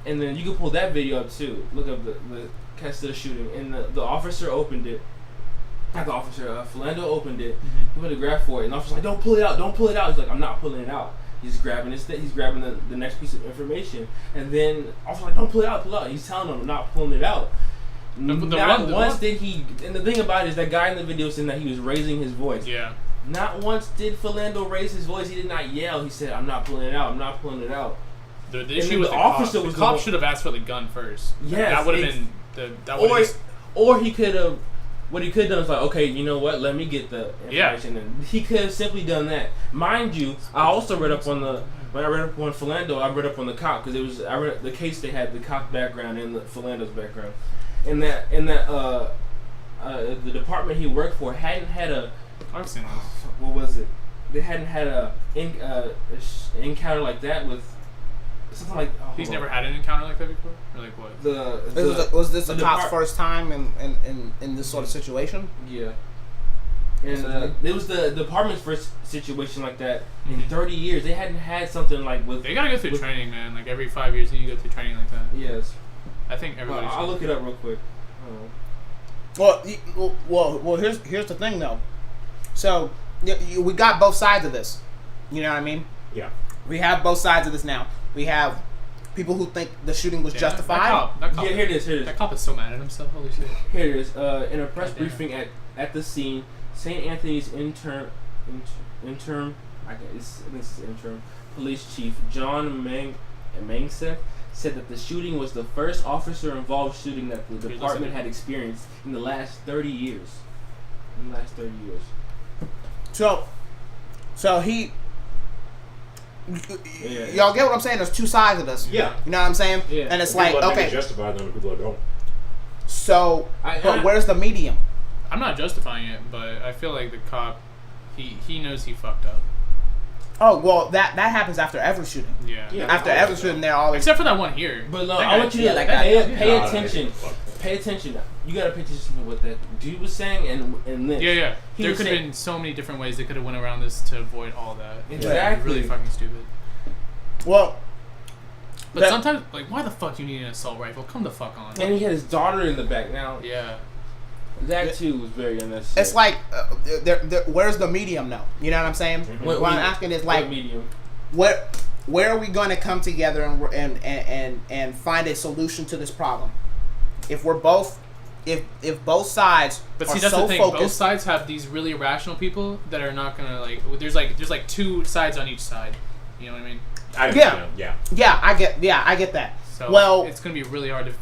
and then you can pull that video up too. Look up the Castile shooting, and the officer opened it. Not the officer, Philando opened it. Mm-hmm. He went to grab for it, and the officer's like, "Don't pull it out, don't pull it out." He's like, "I'm not pulling it out." He's grabbing he's grabbing the next piece of information, and then the officer's like, "Don't pull it out, pull it out." He's telling him, "I'm not pulling it out." Not once did he, and the thing about it is that guy in the video saying that he was raising his voice. Yeah. Not once did Philando raise his voice. He did not yell. He said, "I'm not pulling it out. I'm not pulling it out." The issue was the officer. The cop should have asked for the gun first. Yes, that would have been or he could have. What he could have done is like, okay, you know what? Let me get the information. And he could have simply done that. Mind you, I also read up on when I read up on Philando, I read up on the cop because I read the case they had the cop background and the Philando's background. the department he worked for hadn't had a. I've seen this. What was it? They hadn't had a encounter like that with something like. He's never had an encounter like that before, or like what? Was this a cop's first time in this sort of situation? Yeah. And it was the department's first situation like that in 30 years. They hadn't had something like with. They gotta go through training, man. Like every 5 years, you go through training like that. Yes. I think everybody. I'll look it up real quick. Well. Here's the thing though. So we got both sides of this. You know what I mean? Yeah. We have both sides of this now. We have people who think the shooting was justified. That cop, Yeah, here it is. That cop is so mad at himself. Holy shit. Here it is. In a press briefing at the scene, St. Anthony's interim police chief John Mangseth said that the shooting was the first officer-involved shooting that the department had experienced in the last 30 years. So he. Y'all get what I'm saying? There's two sides of this. Yeah. You know what I'm saying? Yeah. And it's People like, that make okay. it justified them, people that don't. So, but where's the medium? I'm not justifying it, but I feel like the cop, he knows he fucked up. Oh well, that happens after every shooting. Yeah. After every shooting, they're always. Except for that one here. But no, That I guy- want you to pay attention. Pay attention. You gotta pay attention to what that dude was saying and this. Yeah. He There was could have saying- been so many different ways they could have went around this to avoid all that. Exactly. Really fucking stupid. Well, But sometimes, like, why the fuck do you need an assault rifle? Come the fuck on. And he had his daughter in the back. Now Yeah. that too was very unnecessary. it's like, where's the medium now? You know what I'm saying? Mm-hmm. What I'm asking is like, medium. where are we going to come together and find a solution to this problem? If we're both, if both sides But are see, that's so the thing. Both focused, sides have these really irrational people that are not gonna like. There's like two sides on each side. You know what I mean? yeah, I get that. So well, it's gonna be really hard to.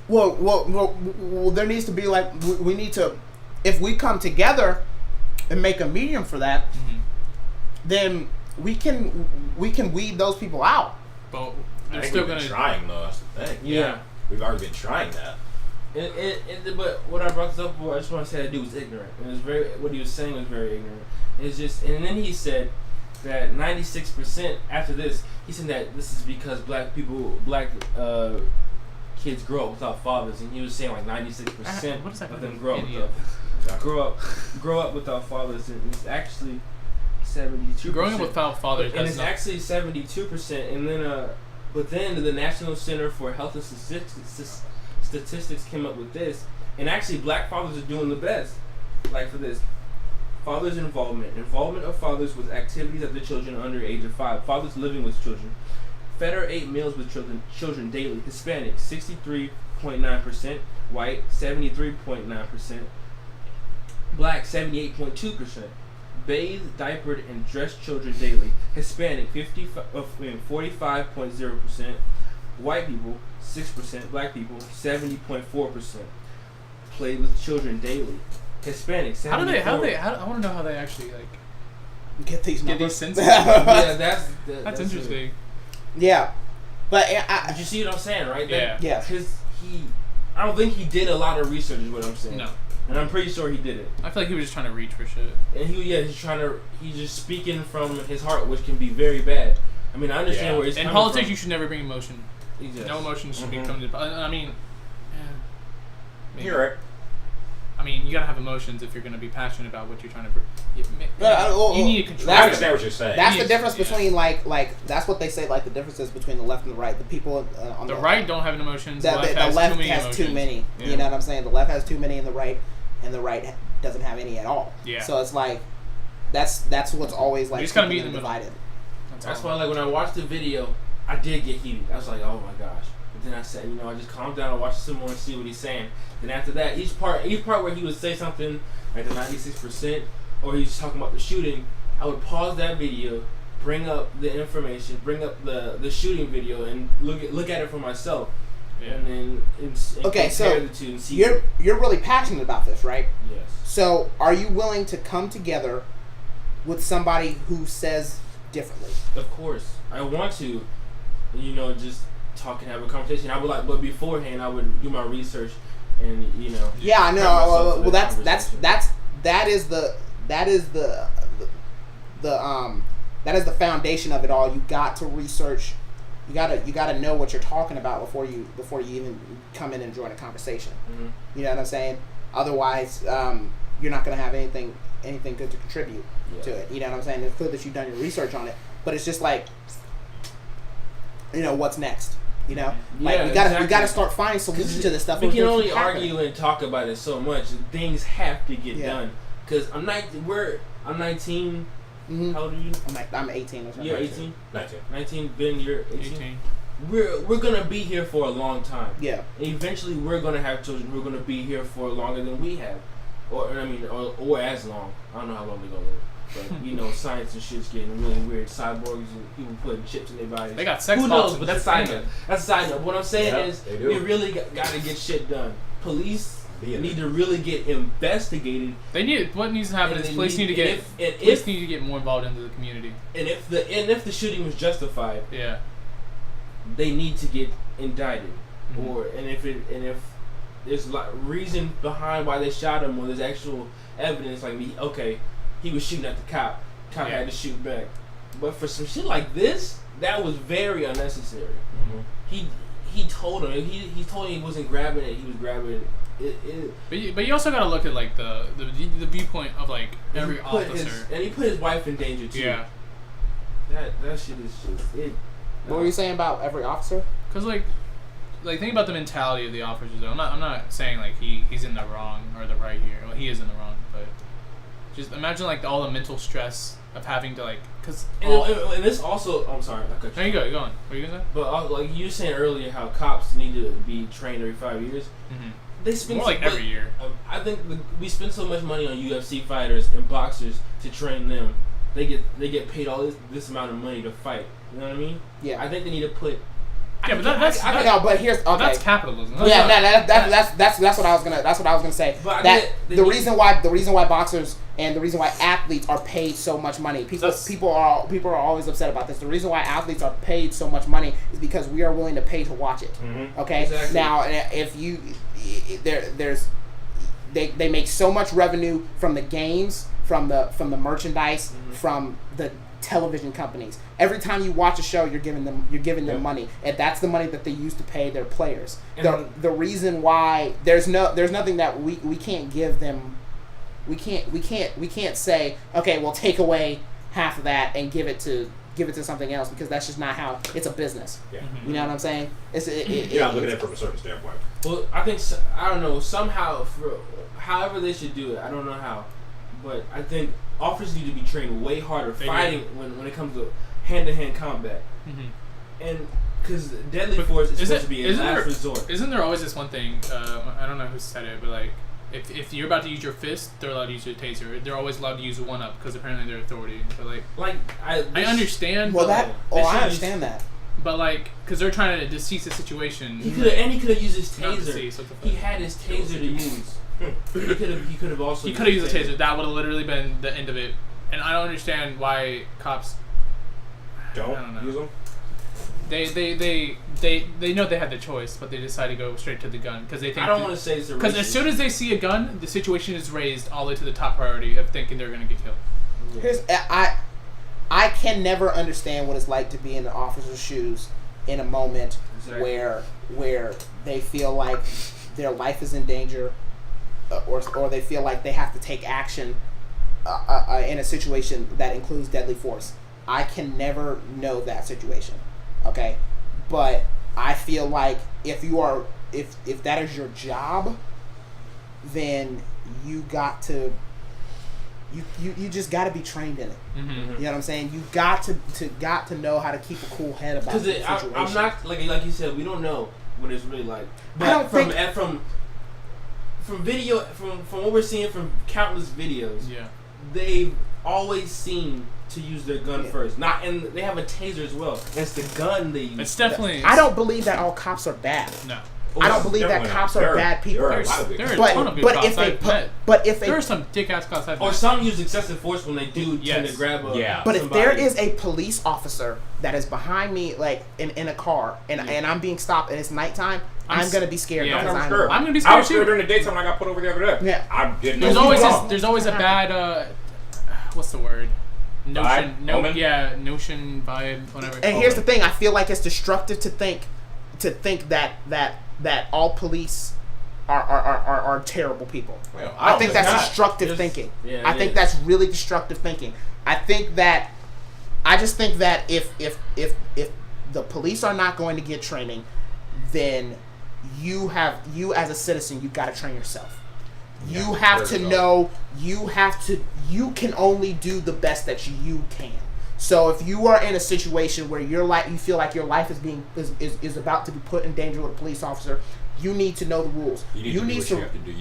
Well, there needs to be like we need to, if we come together and make a medium for that, then we can weed those people out. But I they're think still we've been gonna. trying though. That's the thing. Yeah. We've already been trying that. But what I brought this up for, I just want to say that dude was ignorant. It was what he was saying was very ignorant. It's just, and then he said that 96% after this, he said that this is because black kids grow up without fathers, and he was saying like 96% of them grow up without fathers, and it's actually 72%. Growing up without fathers, and it's actually 72%, and then but then the National Center for Health and Statistics came up with this, and actually black fathers are doing the best. Like for this, fathers' involvement of fathers with activities of the children under the age of 5, fathers living with children, fed or ate meals with children daily, Hispanic 63.9%, white 73.9%, black 78.2%, bathed, diapered, and dressed children daily, Hispanic 45.0%, white people 6%, black people 70.4%, played with children daily, Hispanic 74%. How do they? I want to know how they actually like Get these census. Yeah, that's interesting. Yeah, but But you see what I'm saying, right? Yeah. Yeah. Because I don't think he did a lot of research, is what I'm saying. No. And I'm pretty sure he did it. I feel like he was just trying to reach for shit. And he's just speaking from his heart, which can be very bad. I mean, I understand where it's in coming politics, from. you should never bring emotion. Exactly. No emotion should be coming to. I mean, You're right. I mean, you gotta have emotions if you're gonna be passionate about what you're trying to. You need to control. I understand what you're saying. that's the difference between like that's what they say, like the differences between the left and the right. The people on The right don't have emotions. The left has too many. Yeah. You know what I'm saying? The left has too many, and the right doesn't have any at all. Yeah. So it's like that's what's always like You just gotta be in the middle. divided. That's why, like, when I watched the video, I did get heated. I was like, oh my gosh. But then I said, I just calmed down and watched some more and see what he's saying. Then after that, each part where he would say something like the 96%, or he's talking about the shooting, I would pause that video, bring up the information, bring up the shooting video, and look at it for myself. Yeah. And then Okay, so compare the two and see. you're really passionate about this, right? Yes. So are you willing to come together with somebody who says differently? Of course, I want to, just talk and have a conversation. I would but beforehand, I would do my research and you know. Yeah, I know. myself Well, in that is the foundation of it all. You got to research. You gotta know what you're talking about before you even come in and join a conversation. Mm-hmm. You know what I'm saying? Otherwise, you're not gonna have anything good to contribute to it. You know what I'm saying? It's clear that you've done your research on it, but it's just like, you know, what's next? You know, like we gotta start finding solutions to this stuff. We can only argue and talk about it so much. Things have to get done. Because I'm 19. Mm-hmm. How old are you? I'm 18. You're 18? 19. 19. Ben, you're 18. We're gonna be here for a long time. Yeah. And eventually, we're gonna have children who are gonna be here for longer than we have, or as long. I don't know how long they're gonna live. But you know, science and shit's getting really weird. Cyborgs and people putting chips in their bodies. They got sex. Who knows? But that's side note. That's a side note. What I'm saying is, we really gotta get shit done. Police need to really get investigated. What needs to happen is police need to get more involved into the community. And if the shooting was justified, they need to get indicted. Mm-hmm. If there's reason behind why they shot him, or there's actual evidence, like he was shooting at the cop. Cop had to shoot back. But for some shit like this, that was very unnecessary. Mm-hmm. He told him he wasn't grabbing it. He was grabbing it. But you also gotta look at like the viewpoint of like every officer. And he put his wife in danger too. Yeah. That shit is just it. What were you saying about every officer? Because like think about the mentality of the officers. Though. I'm not saying like he's in the wrong or the right here. Well, he is in the wrong, but just imagine like all the mental stress of having to like and this also. I'm sorry. No, you go. Go on. What are you gonna say? But like you were saying earlier, how cops need to be trained every 5 years. Mm-hmm. They spend more like every year. I think we spend so much money on UFC fighters and boxers to train them. They get paid all this amount of money to fight. You know what I mean? Yeah. I think they need to put. But here's okay. That's capitalism. That's what I was gonna say. But the reason why boxers and the reason why athletes are paid so much money. People are always upset about this. The reason why athletes are paid so much money is because we are willing to pay to watch it. Mm-hmm. Okay. Exactly. Now, if you they make so much revenue from the games, from the merchandise, from the television companies. Every time you watch a show, you're giving them money, and that's the money that they use to pay their players. The reason why there's nothing that we can't give them. We can't say, okay, well, take away half of that and give it to something else, because that's just not how it's a business. Yeah. You know what I'm saying? You're not looking at it from a certain standpoint. Well, I think I don't know, somehow, however they should do it, I don't know how, but I think officers need to be trained way harder fighting when it comes to hand-to-hand combat. Mm-hmm. And because deadly force is supposed to be a last resort. Isn't there always this one thing? I don't know who said it, but like, if you're about to use your fist, they're allowed to use your taser. They're always allowed to use a 1-up because apparently they're authority. But I understand. Well, I understand that. But like, because they're trying to decease the situation. He could have used his taser. He had his taser to use. He could have also. He could have used a taser. That would have literally been the end of it. And I don't understand why cops don't use them. They know they had the choice, but they decide to go straight to the gun because they think. I don't want to say it's a. Because as soon as they see a gun, the situation is raised all the way to the top priority of thinking they're going to get killed. Yeah. I can never understand what it's like to be in an officer's shoes in a moment where they feel like their life is in danger, or they feel like they have to take action in a situation that includes deadly force. I can never know that situation. Okay, but I feel like if that is your job, then you just got to be trained in it. Mm-hmm. You know what I'm saying? You got to know how to keep a cool head about the situation. I'm not like you said, we don't know what it's really like. But from video, from what we're seeing from countless videos, they've always seem to use their gun first. And they have a taser as well. It's the gun they use. It's definitely. I don't believe that all cops are bad. No. I don't believe that cops are bad people. There are a ton of good cops. There are some dick-ass cops I've met. Or some use excessive force when they do tend to grab a But if there is a police officer that is behind me, like in a car, and I'm being stopped and it's nighttime, I'm gonna be scared. Yeah, because I'm sure. I'm gonna be I scared was scared too. during the daytime when I got put over the other day. Yeah. I didn't know. There's always a bad what's the word? Notion. Vibe? Omen? Yeah, notion, vibe, whatever. And here's the thing: I feel like it's destructive to think that all police are terrible people. Well, I think that's not. destructive Just- thinking. yeah, I it think is. that's really destructive thinking. I just think that if the police are not going to get training, then you as a citizen, you got to train yourself. You have to know. You can only do the best that you can. So if you are in a situation where you feel like your life is about to be put in danger with a police officer, you need to know the rules. You need to do what you have to do.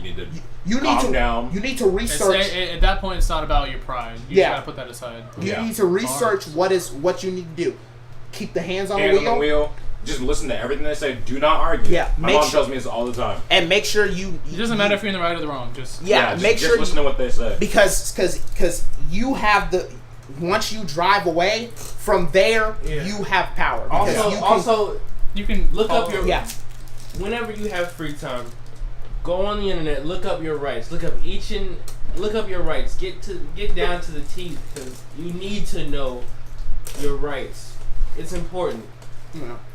You need to calm down. You need to research. At that point, it's not about your pride. You just gotta put that aside. You need to research what you need to do. Keep the hands on Hands the on the wheel. Just listen to everything they say. Do not argue. Yeah, My mom tells me this all the time. and make sure It doesn't matter if you're in the right or the wrong. Just make sure just listen to what they say. because you have once you drive away from there, you have power. Because you can look up your yeah. Whenever you have free time, go on the internet, look up your rights, look up your rights, get down to the teeth, because you need to know your rights. It's important.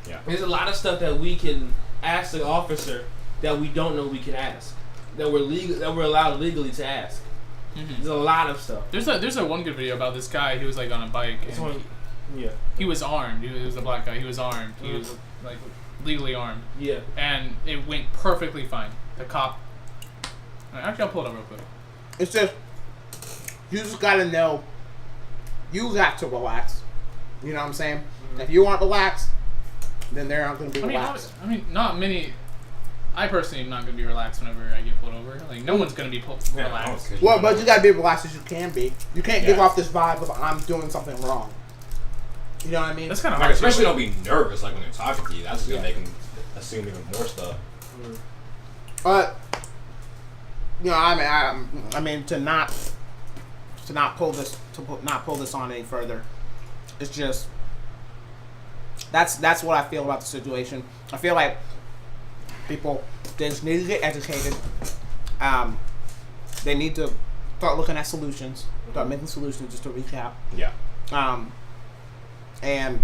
Yeah. There's a lot of stuff that we can ask the officer that we don't know we can ask, that we're allowed legally to ask. Mm-hmm. There's a lot of stuff. There's a one good video about this guy. He was like on a bike. And he was armed. He was a black guy. He was armed. He was like legally armed. Yeah. And it went perfectly fine. The cop. Actually, I'll pull it up real quick. It's just you just gotta know. You got to relax. You know what I'm saying? Mm-hmm. If you aren't relaxed, then they're not gonna be relaxed. I mean, not many. I personally am not gonna be relaxed whenever I get pulled over. Like no one's gonna be relaxed. Well, but you gotta be relaxed as you can be. You can't give off this vibe of I'm doing something wrong. You know what I mean? That's kind of like, hard. especially don't be nervous like when they're talking to you. That's gonna make them assume even more stuff. But you know, I mean to not pull this on any further. It's just that's what I feel about the situation. I feel like people they just need to get educated. They need to start looking at solutions. Start making solutions. Just to recap. Yeah. And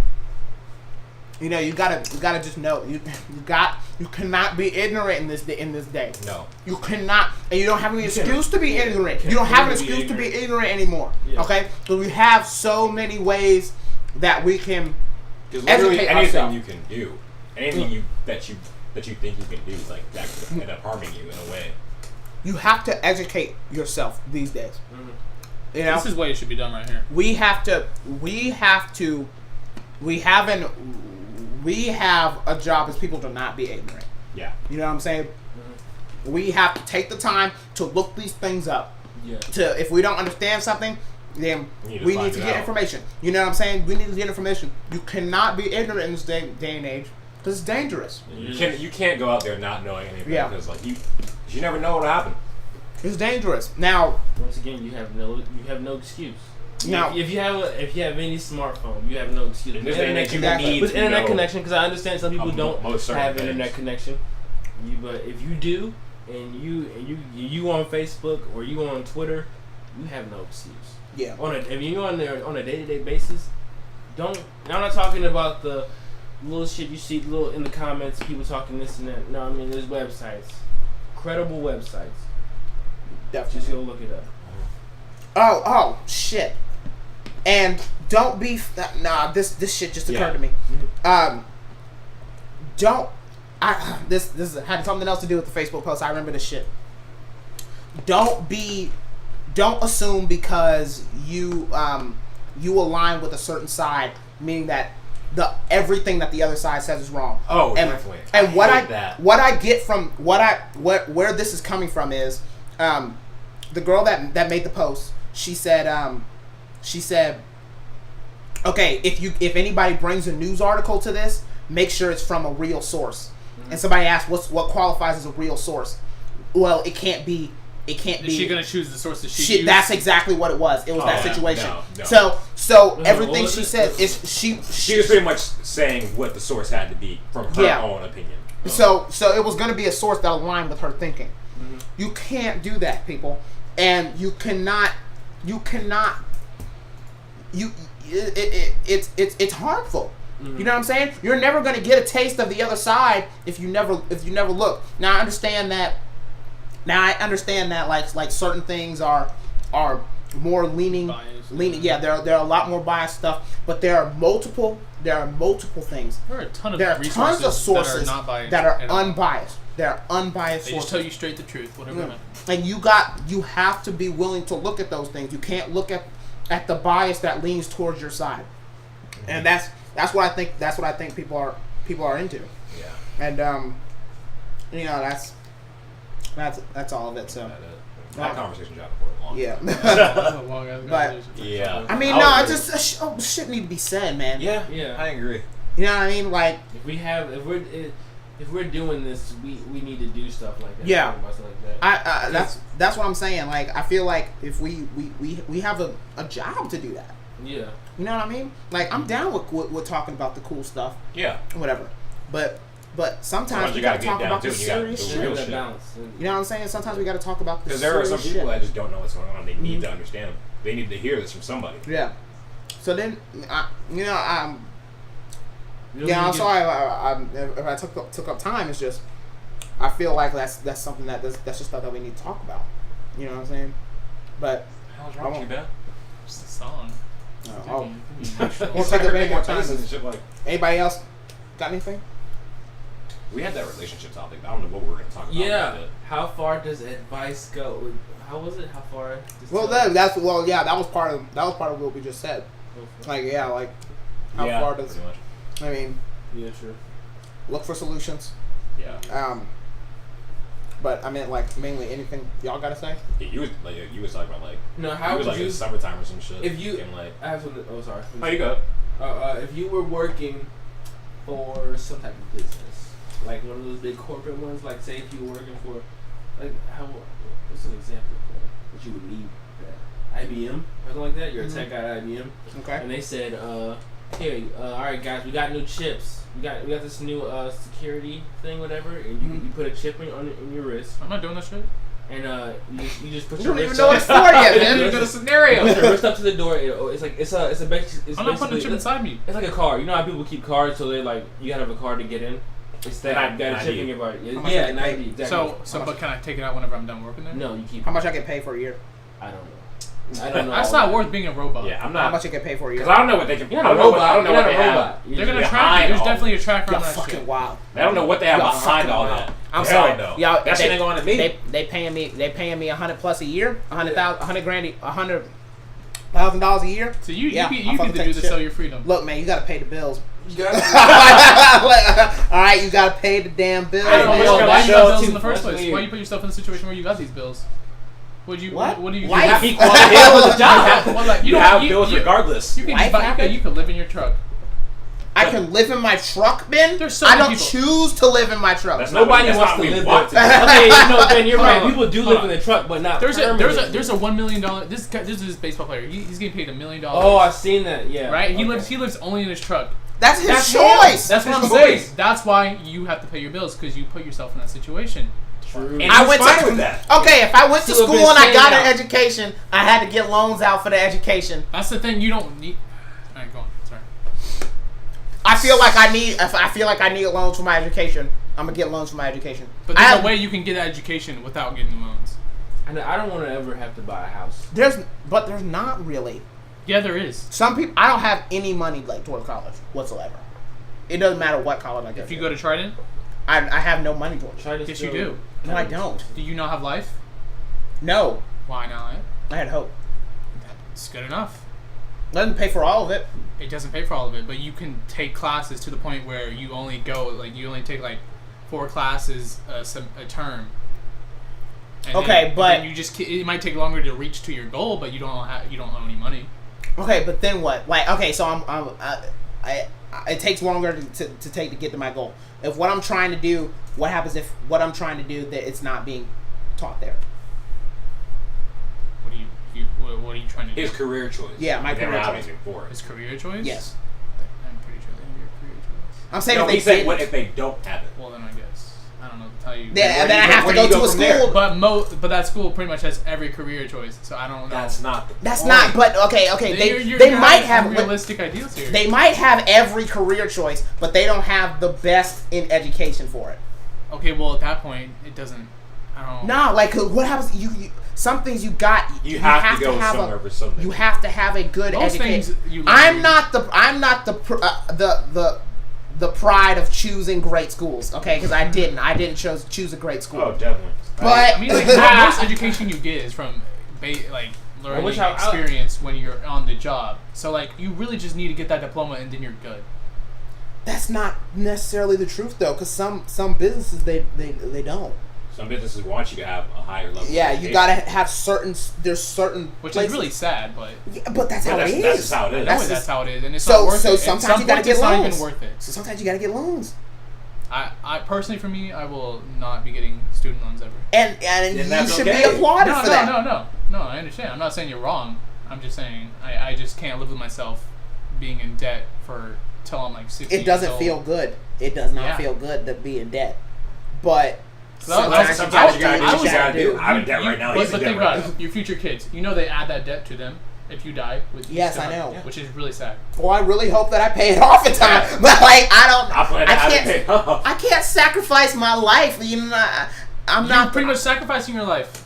you know you gotta just know you cannot be ignorant in this day. No. You cannot, and you don't have any excuse to be ignorant. You don't have an excuse to be ignorant anymore. Yeah. Okay, so we have so many ways that we can educate anything ourselves. you can do, anything that you think you can do, like that could end up harming you in a way. You have to educate yourself these days. Mm-hmm. You know, this is what it should be done right here. We have a job as people to not be ignorant. Yeah. You know what I'm saying? Mm-hmm. We have to take the time to look these things up. Yeah. If we don't understand something, then we need to get information. You know what I'm saying? We need to get information. You cannot be ignorant in this day and age because it's dangerous. You can't go out there not knowing anything because like you never know what'll happen. It's dangerous. Now, once again, you have no excuse. Now, if you have any smartphone, you have no excuse. With internet connection, because I understand some people don't have internet connection. But if you do, and you on Facebook or you on Twitter, you have no excuse. Yeah. If you're on there on a day-to-day basis, I'm not talking about the little shit you see in the comments, people talking this and that. No, I mean there's websites, credible websites. Definitely. Just go look it up. Oh shit. And don't be this shit just occurred to me. This had something else to do with the Facebook post. I remember this shit. Don't assume because you align with a certain side, meaning that everything that the other side says is wrong. Oh, definitely. And what I get from where this is coming from is the girl that made the post. She said, okay, if anybody brings a news article to this, make sure it's from a real source. Mm-hmm. And somebody asked, what qualifies as a real source? Well, it can't be It can't Is be. she gonna choose the source that she Shit, used? that's exactly what it was. It was that yeah. situation. No. So everything she said is She was pretty much saying what the source had to be from her own opinion. So it was going to be a source that aligned with her thinking. Mm-hmm. You can't do that, people, and you cannot. It's harmful. Mm-hmm. You know what I'm saying? You're never going to get a taste of the other side if you never look. Now I understand that. Like certain things are more leaning. Yeah, there are a lot more biased stuff, but there are multiple things. There are a ton of sources that are unbiased. There are unbiased They sources. just tell you straight the truth, whatever. And you have to be willing to look at those things. You can't look at the bias that leans towards your side. And that's what I think people are into. Yeah. And that's all of it. So that conversation dropped for a long yeah. But yeah. I mean, shit need to be said, man. Yeah. I agree. You know what I mean? Like if we're doing this, we need to do stuff like that. Yeah. Stuff like that. That's what I'm saying. Like I feel like if we have a job to do that. Yeah. You know what I mean? Like I'm down with talking about the cool stuff. Yeah. Whatever. But sometimes you gotta talk about the serious shit. You know what I'm saying? Sometimes we gotta talk about the serious shit. Because there are some people that just don't know what's going on. They need to understand. They need to hear this from somebody. Yeah. So then, I'm sorry if I took up time. It's just I feel like that's something that's just stuff that we need to talk about. You know what I'm saying? But how's wrong with you, man? It's the song. We'll take a bit more time. Like, anybody else got anything? We had that relationship topic. I don't know what we were going to talk about. Yeah. How far does advice go? How was it? How far? Well, that was part of what we just said. Okay. How far does? Pretty much. I mean, yeah, sure. Look for solutions. Yeah. But I meant like mainly anything y'all gotta say. Yeah, you was talking about like how was would like you in summertime or some shit. if you and like I have something, sorry. Oh, you go. If you were working for some type of business, like one of those big corporate ones, like say if you were working for, like what's an example of what you would need that IBM or something like that. You're a tech guy at IBM. Okay. And they said, hey, all right guys, we got new chips. We got this new security thing, whatever, and you put a chip in your wrist. I'm not doing that shit. And you just put You your don't even wrist know what it's for yet, man. Into the scenario. Put your wrist up to the door. It's I'm not putting a chip inside me. It's like a car. You know how people keep cards, so they like you gotta have a card to get in. It's that you got a chip in your body. Yeah, an ID. Exactly. But can I take it out whenever I'm done working there? No, you keep. How much I get paid for a year? I don't know. I don't know. That's not worth being a robot. Yeah, I'm How not. much I get paid for a year? Because I don't know what they can. You're not a robot. I don't know what they have. They're gonna track you. There's definitely a tracker Y'all on that fucking shit. wild. I don't know what they have Y'all behind fucking all wild. that. I'm Hell sorry. no. Y'all, That shit ain't going to me. They paying me $100+ a year, $100,000 a year. So you Yeah, you I'll can fucking do take to shit. sell your freedom. Look, man, you gotta pay the bills. You got All right, you gotta pay the damn bills. I don't know Yo, why that you got bills too- in the first that's place. weird. Why you put yourself in a situation where you got these bills? What do you? What? What do you? Life. You Equality have, with a job. well, like, You have bills regardless. You can Life just happens. you can live in your truck. I can live in my truck, Ben. There's so I many don't people. choose to live in my truck. That's Nobody not wants what to we live want there. to do. Okay, no, Ben, you're right. Hold on. People do live in the truck, but not. There's a permanently. $1 million. This is this baseball player. He's getting paid $1 million. Oh, I've seen that. Yeah. right. He Okay. lives only in his truck. That's his That's choice. That's what I'm His saying. choice. That's why you have to pay your bills because you put yourself in that situation. True. And I he's went fine to with that. Okay, if I went to Still school been and I saying got that. an education, I had to get loans out for the education. That's the thing. You don't need. All right, go on. Sorry. I feel like I need loans for my education. I'm gonna get loans for my education. But there's a way you can get an education without getting loans. And I don't want to ever have to buy a house. There's not really. Yeah, there is. Some people. I don't have any money like towards college whatsoever. It doesn't matter what college I go. If you go to Trident, I have no money towards. Try to yes, still- you do. No, I don't. Do you not have life? No, Why not? I had hope. It's good enough. Doesn't pay for all of it. It doesn't pay for all of it, but you can take classes to the point where you only take like 4 classes a term. And Okay, but- then it might take longer to reach to your goal, but you don't owe any money. Okay, but then what? Like, okay, so it takes longer to take to get to my goal. If what I'm trying to do, what happens if what I'm trying to do that it's not being taught there? What are you trying to do? His career choice. Yeah, my They never career have choice. anything for it. His career choice? Yes. I'm pretty sure they have your career choice. I'm saying No, if he they said, did. what if they don't have it? Well, then I guess. I don't know what to tell you. Then I Where have to do you go go to a from there? school. But that school pretty much has every career choice, so I don't know. That's not the That's point. not. But okay. You're They might have. realistic ideals here. They might have every career choice, but they don't have the best in education for it. Okay, well at that point it doesn't. I don't. Nah, like what happens? You some things you got. You have to go have somewhere for something. You have to have a good Most education. things you I'm learn- not the pride of choosing great schools. Okay, because I didn't choose a great school. Oh, definitely. But I mean, like, most education you get is from learning which I- experience when you're on the job. So like, you really just need to get that diploma and then you're good. that's not necessarily the truth though, because some businesses they don't. Some businesses want you to have a higher level. Yeah, of you education. gotta have certain Which places. is really sad, but Yeah, but that's how But it that's is. just how it is. that's just- how it is, and it's So- not worth so it. At sometimes some you gotta point, get it's not loans. even worth it. So sometimes you gotta get loans, I personally, for me, I will not be getting student loans ever. and And you that's should okay. be applauded No, for that. no. I understand. I'm not saying you're wrong. I'm just saying I just can't live with myself being in debt for till I'm like 60. It doesn't years feel old. good. It does not Yeah. feel good to be in debt, but Sometimes you gotta do what you gotta do. I'm in debt right now. But He's in think debt right about now. it. Your future kids. You know they add that debt to them if you die. Yes, I know. Which is really sad. well, I really hope that I pay it off in time. But like, I plan to have it can't. paid off. I can't sacrifice my life. You know, I'm You're not pretty much sacrificing your life.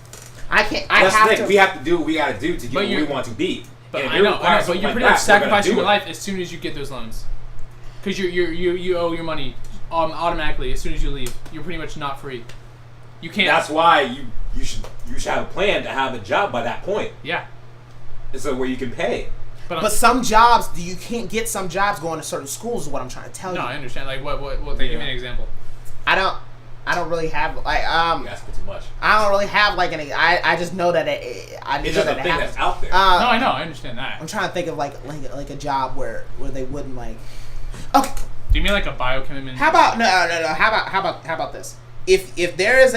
I can't. I That's the have thing. to. We have to do what we gotta do to get But what we you're- want to be. But And if I it know. requires But something you're like pretty much that, we're gonna sacrificing do your it. life as soon as you get those loans. Because you owe your money automatically as soon as you leave. You're pretty much not free. You can't. That's why you should have a plan to have a job by that point. Yeah. So where you can pay. But some jobs, you can't get some jobs going to certain schools. Is what I'm trying to tell no, you. I understand. Like what? Give me an example. I don't really have like You ask for too much. I don't really have like any. I just know that I It's know just that a it thing happens. that's out there. No, I know. I understand that. I'm trying to think of like a job where they wouldn't like. Okay, Do you mean like a biochemist? how about no? How about this? If there is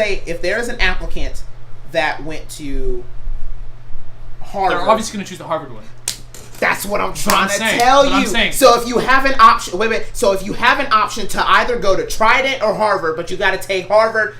an applicant that went to Harvard, They're obviously going to choose the Harvard one. that's what I'm what trying I'm to saying. tell But I'm you. saying- So if you have an option, So if you have an option to either go to Trident or Harvard, but you got to take Harvard.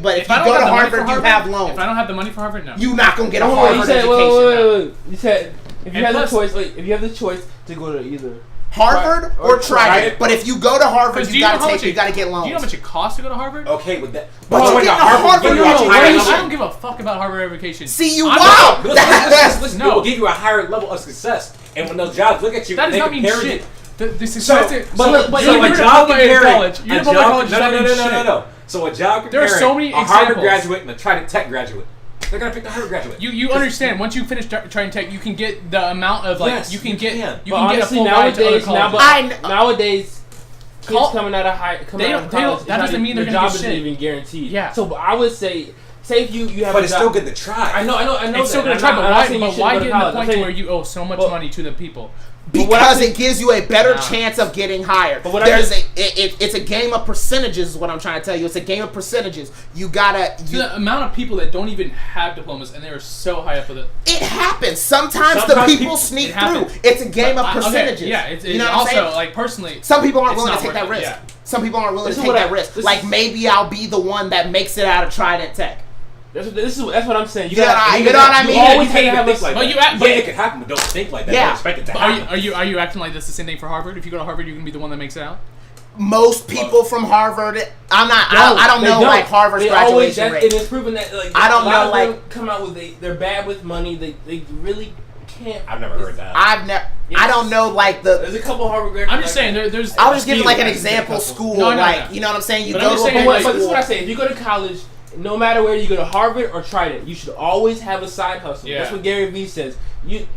But if you I don't go have to the money for Harvard, you have loans. If I don't have the money for Harvard, no. You're not gonna get a You Harvard said, education. wait. You said if you And have plus- the choice, if you have the choice to go to either Harvard Or or Trident. Trident. But if you go to Harvard, Because you gotta get Do loans. you know how much it costs to go to Harvard? Okay, with that. But going you to get to Harvard, Harvard, will give you no, a no, higher wait, level- I don't give a fuck about Harvard education. See you I'm wow. Listen, No. it will give you a higher level of success. And when those jobs look at you, That does they not mean compare shit. you. The success. but you're a a job diploma in comparing college. You're a a diploma in job. college. No. doesn't mean shit. So a job There are comparing so many a Harvard examples. graduate and a Trident Tech graduate. They're gonna pick the Harvard graduate. You understand? Once you finish trying tech, you can get the amount of like Yes, you can you get can. you But can get a honestly, full ride to other nowadays, colleges. nowadays, kids Col- coming out of They don't- college, that doesn't mean they're the gonna job get isn't shit. even guaranteed. Yeah. So I would say if you have But a it's job, still good to try. I know. It's still that. gonna try, but I'm not why? saying you But shouldn't why go to get in the college. I'm point to saying- where you owe so much But- money to the people? But what I Because think- it gives you a better Nah. chance of getting hired. But what I There's think- it's a game of percentages. Is what I'm trying to tell you. It's a game of percentages. You gotta. To the amount of people that don't even have diplomas and they're so high up with it. It happens. Sometimes the Sometimes people people- sneak it through. happens. It's a game of Okay, percentages. yeah, it's you know what also I'm saying? like personally. Some people aren't it's willing not to take that worth it, risk. yeah. Some people aren't willing This to is take what that I- risk. this Like is- maybe I'll be the one that makes it out of Trident Tech. That's what I'm saying. You know what I mean? You always You have can't to have think a. like But that. you act- yeah, but- it could happen, but don't think like that. Yeah. Don't expect it to But happen. are you acting like that's the same thing for Harvard? If you go to Harvard, you can be the one that makes it out. Most people from Harvard. I don't They know like Harvard's They graduation always, rate. and it's proven that like I don't a lot know, of like- them come out with they're bad with money. They really can't. I've never heard that. I don't know like the. There's a couple Harvard graduates. I'm just saying there's. I'll just give you like an Few. example school. No, no, like no. you know what I'm saying. You But go I'm to just a saying, public But this is school. what I say. If you go to college, no matter where you go to Harvard or Trident, you should always have a side hustle. Yeah. That's what Gary Vee says. It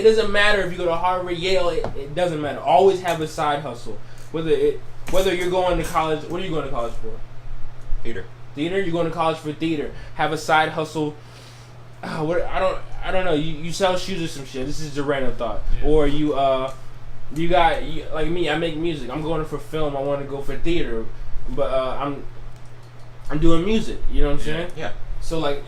doesn't matter if you go to Harvard, Yale. It doesn't matter. Always have a side hustle. Whether you're going to college, what are you going to college for? Theater. Theater. You're going to college for theater. Have a side hustle. I don't know. You sell shoes or some shit. This is a random thought. Yeah. Or you like me. I make music. I'm going for film. I want to go for theater, but I'm doing music. You know what I'm saying? Yeah. So like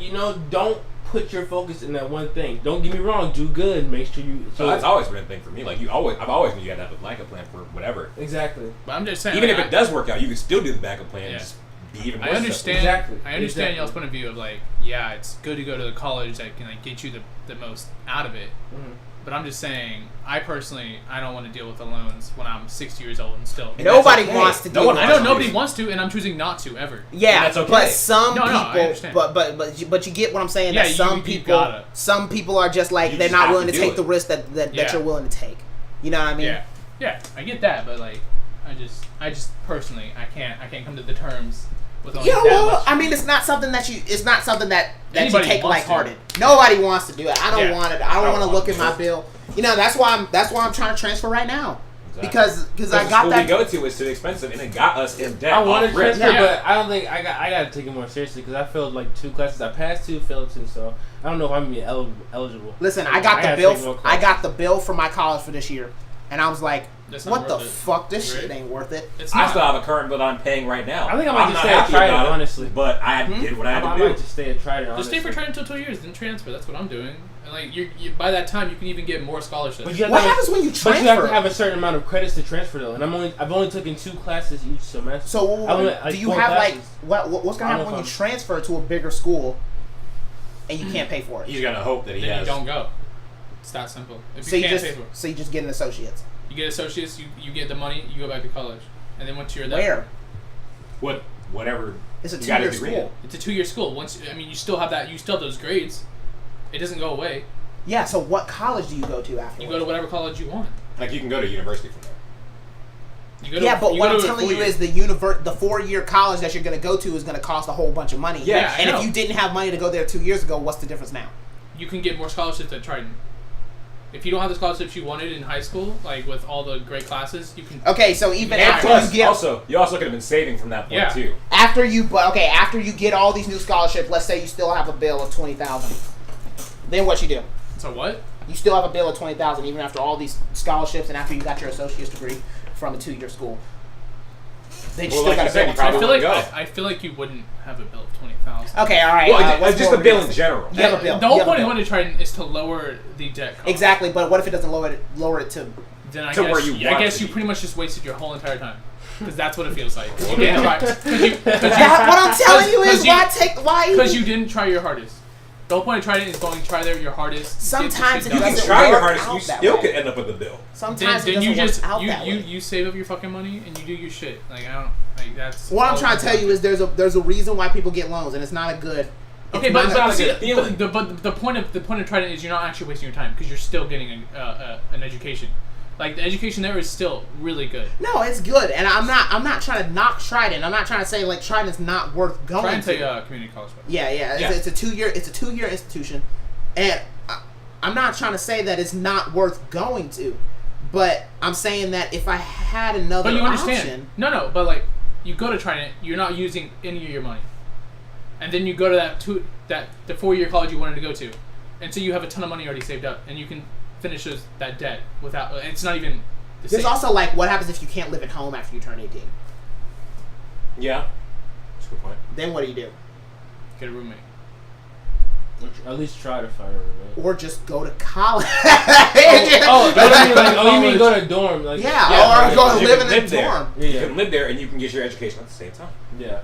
don't put your focus in that one thing. Don't get me wrong. Do good. Make sure you. So that's always been a thing for me. Like I've always knew you had to have a backup plan for whatever. Exactly. But I'm just saying, Even like, if it does work out, you can still do the backup plan. Yeah. And just be even more I understand. Exactly. I understand Exactly. y'all's point of view of like, yeah, it's good to go to the college that can like get you the most out of it. Mhm. But I'm just saying, I personally, I don't want to deal with the loans when I'm 60 years old and still. Nobody okay. wants to No do one it. I know nobody wants to, and I'm choosing not to ever. Yeah, And that's okay. but some No, I people, understand. but you get what I'm saying. Yeah, that some you people, gotta. some people are just like You they're just not have willing to to do take it. the risk that Yeah. you're willing to take. You know what I mean? Yeah, I get that, but like, I just personally, I can't come to the terms with only Yeah, that well, much. I mean, it's not something that you you Anybody take wants to. lighthearted. Nobody wants to do it. I don't Yeah. want it. I don't want to want look to at do my it. bill. You know, that's why I'm trying to transfer right now Exactly. because I the got school that. we go to is too expensive, and it got us in debt. I want off to rip. transfer, Yeah. but I don't think I got to take it more seriously because I failed like 2 classes. I passed 2, failed 2, so I don't know if I'm gonna be eligible. Listen, I got the gotta bill. take more I classes. got the bill for my college for this year, and I was like, That's not "What the worth it. fuck? This Right. shit ain't worth it." It's I not. still have a current bill I'm paying right now. I think I might I'm just not stay at happy Trident, about it, honestly. but I did what I had I to might do. just stay at Trident. Just stay for honestly. Trident until 2 years, then transfer. That's what I'm doing. And like, you by that time, you can even get more scholarships. But you have What to have- happens when you But you have transfer? to have a certain amount of credits to transfer though, and I've only taken 2 classes each semester. So I went, like, do you 4 have classes. like what's gonna I don't happen when know you if transfer to a bigger school and you can't pay for it? He's gonna hope that he then has. you don't go. It's that simple. If So you you can't just pay for it, so you just get an associate's. you get associates, you get the money, you go back to college, and then once you're there, Where? Whatever. It's a you got a 2-year degree school. in. it's a 2-year school. You still have that. You still have those grades. It doesn't go away. Yeah. So what college do you go to after? You go to whatever college you want. Like you can go to university from there. You go to, Yeah, but you what go I'm to a telling you 4-year. is the 4-year college that you're going to go to is going to cost a whole bunch of money. Yeah, and I know. if you didn't have money to go there 2 years ago, what's the difference now? You can get more scholarships at Trident. If you don't have the scholarships you wanted in high school, like with all the great classes, you can. Okay, so even And after Plus, you get you also could have been saving from that point Yeah. too. after you get all these new scholarships, let's say you still have a bill of $20,000. Then what you do? So what? You still have a bill of $20,000 even after all these scholarships and after you got your associate's degree from a 2-year school. Then you Well, still like got you a said, bill. you probably I feel like wouldn't go. I feel like you wouldn't have a bill of 20,000. Okay, all right. Well, what's just more the bill in realistic? general. You have a bill. The You whole have a point of bill. going to Trident is to lower the debt cost. Exactly, but what if it doesn't lower it to? Then I To guess where you want I guess to you be. pretty much just wasted your whole entire time. Because that's what it feels like. You didn't try. What I'm telling you is why Because you didn't try your hardest. The whole point of Trident is going to try there your hardest. Sometimes get it You the can shit doesn't done. try your work hardest, out you that still way. could end up with a bill. Sometimes Then it you doesn't just work out that way. you save up your fucking money and you do your shit. Like I don't like that's. What I'm all trying to tell you is there's a reason why people get loans, and it's not a good. Okay, it's but, not not a see, good feeling. but the point of Trident is you're not actually wasting your time because you're still getting an education. Like the education there is still really good. No, it's good, and I'm not trying to knock Trident. I'm not trying to say like Trident's not worth going Trident's to. a community college. Yeah. It's a 2-year institution, and I'm not trying to say that it's not worth going to, but I'm saying that if I had another But you understand? option, No, but like you go to Trident, you're not using any of your money, and then you go to the 4-year college you wanted to go to, and so you have a ton of money already saved up, and you can finish that debt without. It's not even. The there's same. also like what happens if you can't live at home after you turn 18? Yeah. That's a good point. Then what do you do? Get a roommate. At least try to find a roommate. Or just go to college? You mean go to dorm? Like, or go you live can in a live there. dorm. You Yeah. can live there and you can get your education at the same time. Yeah.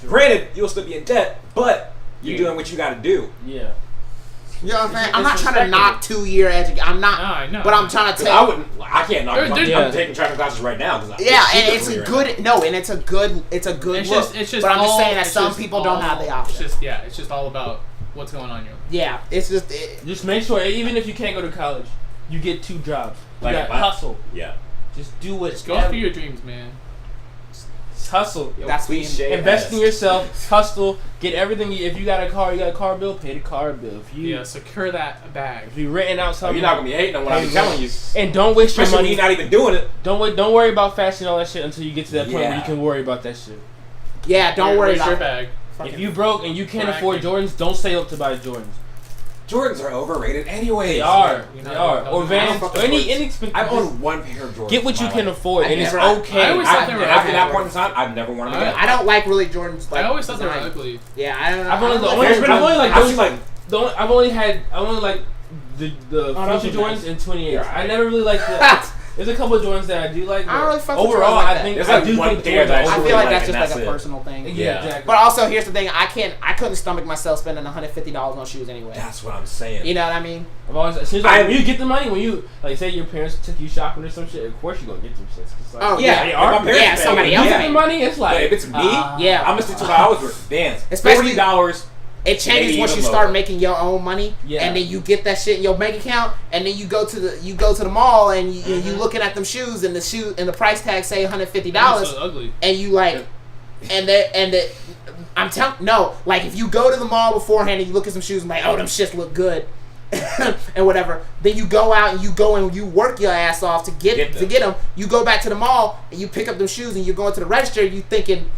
Sure. Granted, you'll still be in debt, but you're Yeah. doing what you got to do. Yeah. You know what I'm saying? It's I'm not trying to respectable. knock 2-year education. I'm not. No, I know. But I'm trying to 'Cause tell. I can't knock it. There- I'm taking traffic classes right now. Yeah, and cheaper it's for me a right good. No, and it's a good. It's a good It's look. just but I'm just all- saying that it's some just people don't have the all- option. It's just all about what's going on here. Yeah, it's just. Just make sure, even if you can't go to college, you get 2 jobs. You Like, got what? hustle. Yeah. Just do what. Just go after your dreams, man. Just hustle. That's cliche. Invest in yourself. Hustle. Get everything. If you got a car, you got a car bill. Pay the car bill. If you Yeah, secure that bag. if you renting out So something, you're not gonna be hating on what I'm Hey, telling you. and don't waste your Especially when money. you're not even doing it. Don't worry about fashion and all that shit until you get to that point where Yeah. you can worry about that shit. Yeah, don't worry Where's your about. bag. Fucking- If you broke and you can't Correct. afford Jordans, don't stay up to buy Jordans. Jordans are overrated anyway. They are. You They know, are. I don't Or know. Vans. I don't fuck Or with any Jordans. inexpensive. I've owned one pair of Jordans. Get what in you my can life. afford, and it's I okay. always thought they were after ugly. that point in time, I've never worn them again. I don't like really Jordan's. Like, I always thought they were design. ugly. Yeah, I don't know. I've only- I don't the like only- There's been I've only like I've those- seen like I've only like the those Future are Jordans nice. and 28s. You're I right. never really liked the. There's a couple of Jordans that I do like. I don't really fuck with overall, Jordans like I that. think There's I like do one think pair Jordans that are I really feel like like, that's and just like that's a it. personal thing. Yeah, Yeah. exactly. But also, here's the thing: I couldn't stomach myself spending $150 on shoes anyway. That's what I'm saying. You know what I mean? I've always, as soon as when you get the money, when you like say your parents took you shopping or some shit, of course you're gonna get them shits. 'Cause, like, Oh, Yeah, yeah. if my parents Yeah, pay, somebody you else get paid. the money, it's like But if it's me, Yeah. I'm gonna stick to what I was worth. Bands, Especially- $40. It changes Maybe once you even start lower. making your own money, Yeah. and then you get that shit in your bank account, and then you go to the mall and you looking at them shoes, and the price tag say $150, so ugly. and you like, I'm telling no, like if you go to the mall beforehand and you look at some shoes and like, oh, them shits look good, and whatever, then you go out and you work your ass off to get them. You go back to the mall and you pick up them shoes and you're going to the register. You thinking,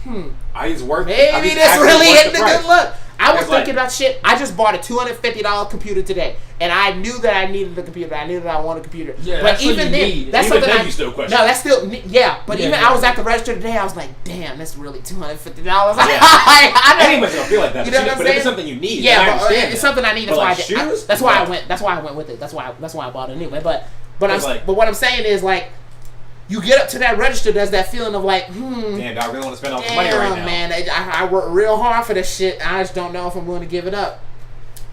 It's worth. maybe it's this actually really worth hitting the a price. good look. I was It's like- thinking about shit. I just bought a $250 computer today, and I knew that I needed a computer. I knew that I wanted a computer. Yeah, but that's what even you then, need. that's Even something then I you still question. No, that's still yeah. But Yeah, even yeah. I was at the register today. I was like, damn, that's really $250. Yeah. I know. Anybody's gonna feel like that. You know what I'm but if saying? it's something you need, Yeah, then I but understand it's that. something I need. That's But why like I did. shoes? That's why I No. went. That's why I went with it. That's why I bought it anyway. But It's like- what I'm saying is like, you get up to that register. There's that feeling of like, Damn, I really want to spend all this damn, money right now. man, I work real hard for this shit. I just don't know if I'm willing to give it up.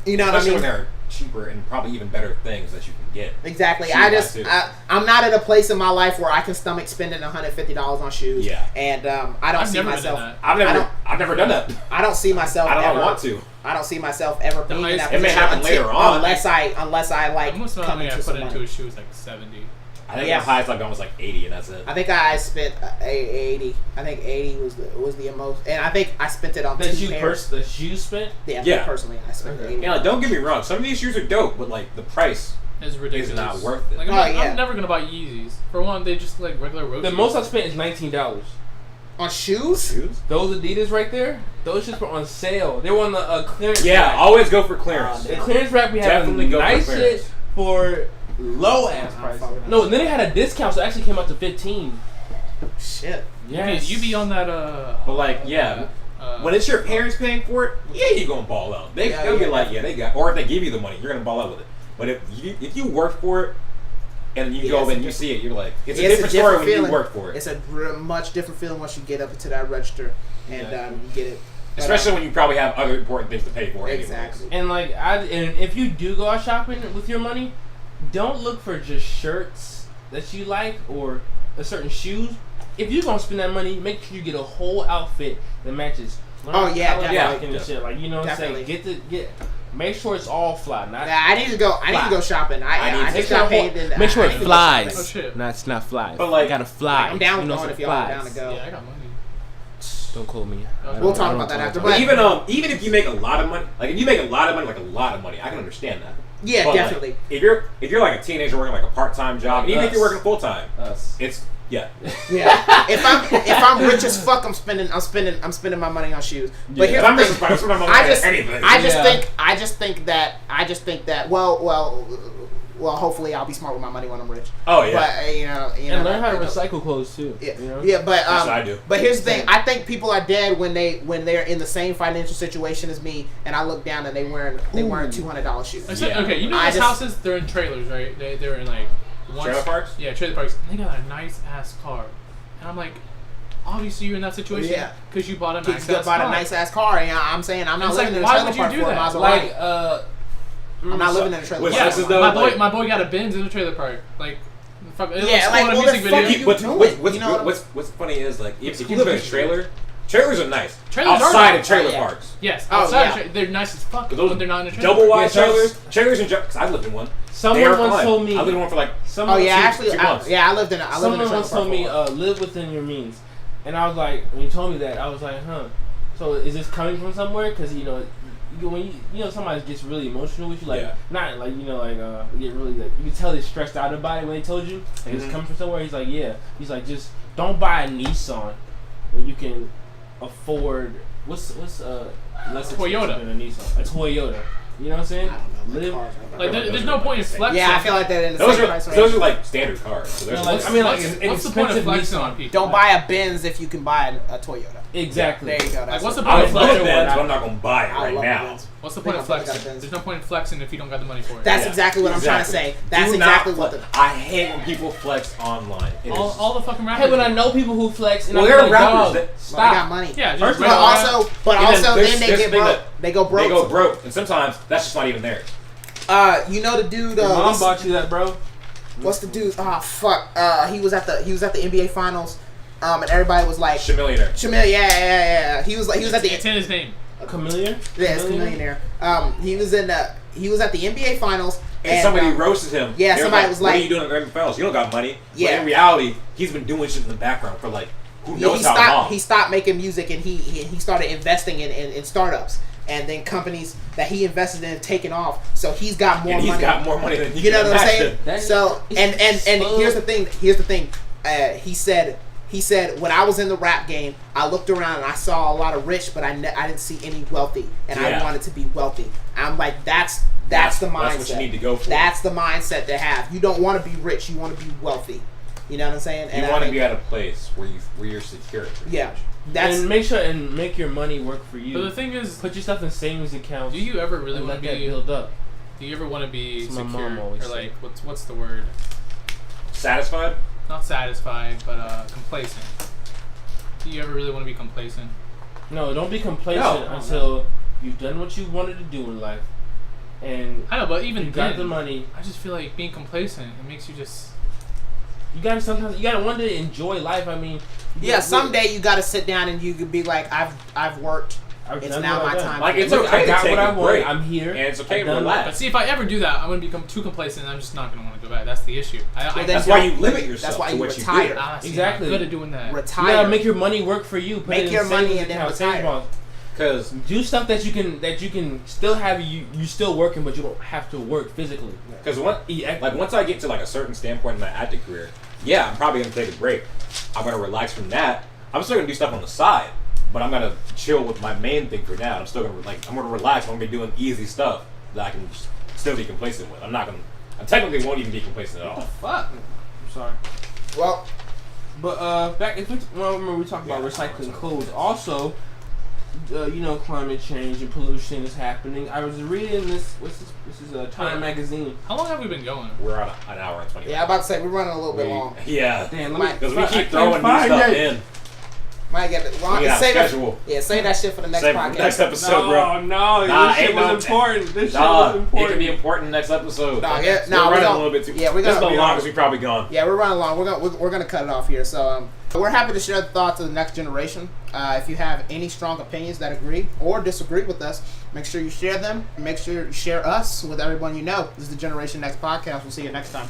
You know Especially what I when mean? there are cheaper and probably even better things that you can get. Exactly. Shoe-wise, too. I'm not at a place in my life where I can stomach spending $150 on shoes. Yeah. And I don't I've see never myself. done that. I've never done that. I don't see myself. I don't ever, want to. I don't see myself ever being in that highest- It may position happen until- later on. unless I like The most amount of come money I into put some into money. a shoe was like 70. I think Yeah. the highest I've gone was like 80, and that's it. I think I spent 80. I think 80 was the most, and I think I spent it on that two you pairs. the shoes spent. Yeah, Yeah. personally, I spent Okay. 80. And like, don't get me wrong, some of these shoes are dope, but like the price It's ridiculous. is not worth it. Like, Oh, yeah. I'm never gonna buy Yeezys. For one, they just like regular road The shoes. most I spent is $19. On shoes? Shoes? Those Adidas right there, those shits were on sale. They were on the clearance. Yeah, rack. always go for clearance. The clearance rack we had Definitely go for nice clearance. shit for low ass prices. No, and then it had a discount, so it actually came out to 15. Shit. Yes. You be on that But like, yeah, when it's your parents paying for it, yeah, you're gonna ball out. They'll Yeah, be yeah. like, yeah, they got. Or if they give you the money, you're gonna ball out with it. But if you work for it, and you Yeah, go it's a and you see it, you're like, it's a Yeah, different story when you work for it. It's a much different feeling once you get up into that register and you get it. But, Especially when you probably have other important things to pay for. Exactly. And like and if you do go out shopping with your money, don't look for just shirts that you like or a certain shoes. If you're gonna spend that money, make sure you get a whole outfit that matches. Oh, yeah, Color definitely. and shit. Like, you know what I'm saying? Make sure it's all fly. Not Yeah, I need to go shopping. I just got paid. make sure I it need to go flies. shopping. Oh, shit. No, it's not fly. But, like, you gotta fly. I'm down with You know, going so if it y'all are flies. down to go. Yeah, I got money. Don't quote me. We'll talk about that after. But But even if you make a lot of money, like if you make a lot of money, like a lot of money, I can understand that. yeah, But, like, definitely. if you're like a teenager working like a part-time job, Like even if us. you're working full time, Us. it's yeah. Yeah. if I'm rich as fuck, I'm spending my money on shoes. But here's If I'm the rich thing. as fuck, I'm I just anything. I just think that well hopefully I'll be smart with my money when I'm rich. Oh yeah. But you know And learn how to you know, recycle clothes too. Yeah, You know? yeah, but That's what I do. But here's the thing: I think people are dead when they're in the same financial situation as me, and I look down and they wearing $200 shoes. Except, Yeah. okay, you know I those just- houses? They're in trailers, right? They're in like Trailer parks? Yeah, trailer parks. And they got a nice ass car, and I'm like, obviously you're in that situation Yeah. because you bought a Kids nice ass car. bought a nice ass car, and I'm saying I'm not It's living like, in a why trailer would you park do for it. that? Might as well Like, ride it. I'm not living in a trailer Wait, park. so this is though, my like- boy got a Benz in a trailer park. Like, fuck, it Yeah, looks like, cool in a well, music the fuck video. you What's doing? You know what's funny is like if you cool live in a to do. trailer, trailers are nice. Trailers are outside nice. of trailer Oh, yeah. parks. Yes, Oh, outside yeah. they're nice as fuck But those when they're not in a trailer double park. wide Yeah, trailers and because I lived in one. They Someone are once fine. told me. I lived in one for like Someone Oh yeah, told- actually, 2 months. I lived in a Someone trailer once park told me, for a while. live within your means. And I was like, when you told me that, I was like, huh. So is this coming from somewhere? Because, when somebody gets really emotional with you, like, Yeah. not like, get really, like, you can tell they're stressed out about it when they told you. Like, it's coming from somewhere. He's like, yeah. He's like, just don't buy a Nissan when you can afford, what's less expensive Toyota. than a Nissan? A Toyota. You know what I'm saying? I don't know. Live. Cars are Like, about- there's no point in flexing. Yeah, I feel like they're in the Those same are price range. those are like standard cars. So there's Like, I mean, like, an what's the point of expensive flexing Nissan. on people? Don't buy a Benz if you can buy a Toyota. Exactly. There you go. That's what's the what- point I of would love flexing? Benz, but I'm not gonna buy it I right love now. Benz. What's the I point think of I got a flexing? Benz. There's no point in flexing if you don't got the money for it. That's Yeah, exactly what I'm trying to exactly. say. That's Do exactly not what the. I hate when people flex online. It is- all the fucking rappers. Hey, when I know people who flex, and Well, I'm they're like, rappers dog, that- Well, they stop. got money. yeah, just First of But all, also, And then there's they this get thing broke. that- They go broke. They go broke, and sometimes that's just not even theirs. You know the dude. Your mom what's- bought you that, bro. What's the dude? Oh fuck. He was at the NBA finals. And everybody was like, Chamillionaire. Shamil, yeah. He was at the It's in his name. Chameleon? yeah, it's Millionaire. He was at the NBA finals, And somebody roasted him. yeah, They were somebody was "What are like- you doing in the finals? You don't got money." Yeah. But in reality, he's been doing shit in the background for like who he knows how stopped. long. He stopped making music and he started investing in startups. And then companies that he invested in taken off, so he's got more and he's money. got more money than You know what I'm saying? That- So and here's the thing. He said when I was in the rap game, I looked around and I saw a lot of rich, but I didn't see any wealthy, and I Yeah. wanted to be wealthy. I'm like, that's the mindset. That's what you need to go for. That's the mindset to have. You don't want to be rich. You want to be wealthy. You know what I'm saying? You I want to think- be at a place where you're secure. pretty Yeah. much. That's and make your money work for you. But the thing is, Put your stuff in savings accounts. do you ever really and want let to that be? build up? Do you ever want to be That's what my secure mom always or like said. what's the word? Satisfied? Not satisfied, but complacent. Do you ever really want to be complacent? No, don't be complacent No. until you've done what you wanted to do in life, and I know, but even you got then, the money. I just feel like being complacent, it makes you just. You gotta one day enjoy life. I mean, yeah. Someday you got to sit down and you could be like, I've worked. I've It's done now what I've my done. time. Like it's Look, okay I got to take what I a want. break. I'm here. And it's okay I've to done relax. But see, if I ever do that, I'm gonna become too complacent, and I'm just not gonna want to go back. That's the issue. Well, then That's why you don't- limit yourself That's why to you what you retire. do. Honestly, Exactly. I'm good at doing that. You Retire. gotta make your money work for you. Put Make it in your money savings and then account, retire. savings bonds. Because Do stuff that you can still have you still working, but you don't have to work physically. once I get to like a certain standpoint in my acting career, yeah, I'm probably gonna take a break. I'm gonna relax from that. I'm still gonna do stuff on the side, but I'm gonna chill with my main thing for now. I'm still gonna I'm gonna relax. I'm gonna be doing easy stuff that I can still be complacent with. I technically won't even be complacent at all. Fuck. I'm sorry. Well, But remember we talked about recycling clothes. Also, climate change and pollution is happening. I was reading this. What's this? This is Time magazine. How long have we been going? We're on an hour and 20 yeah, I'm about to say we're running a little bit long. Yeah. Damn, Because we I keep can't throwing new find stuff it. in. Might get it long. We got Save a that. schedule. Yeah, save that shit for the next Save podcast. next episode, bro. No, Nah, this shit ain't was no- important. This shit Nah, was important. it can be important next episode. Nah, yeah, We're nah, we're running gonna- a little bit too. yeah, we're This is gonna- the longest we've probably gone. Yeah, we're running long. We're gonna cut it off here. So we're happy to share the thoughts of the next generation. If you have any strong opinions that agree or disagree with us, make sure you share them. And make sure you share us with everyone you know. This is the Generation Next podcast. We'll see you next time.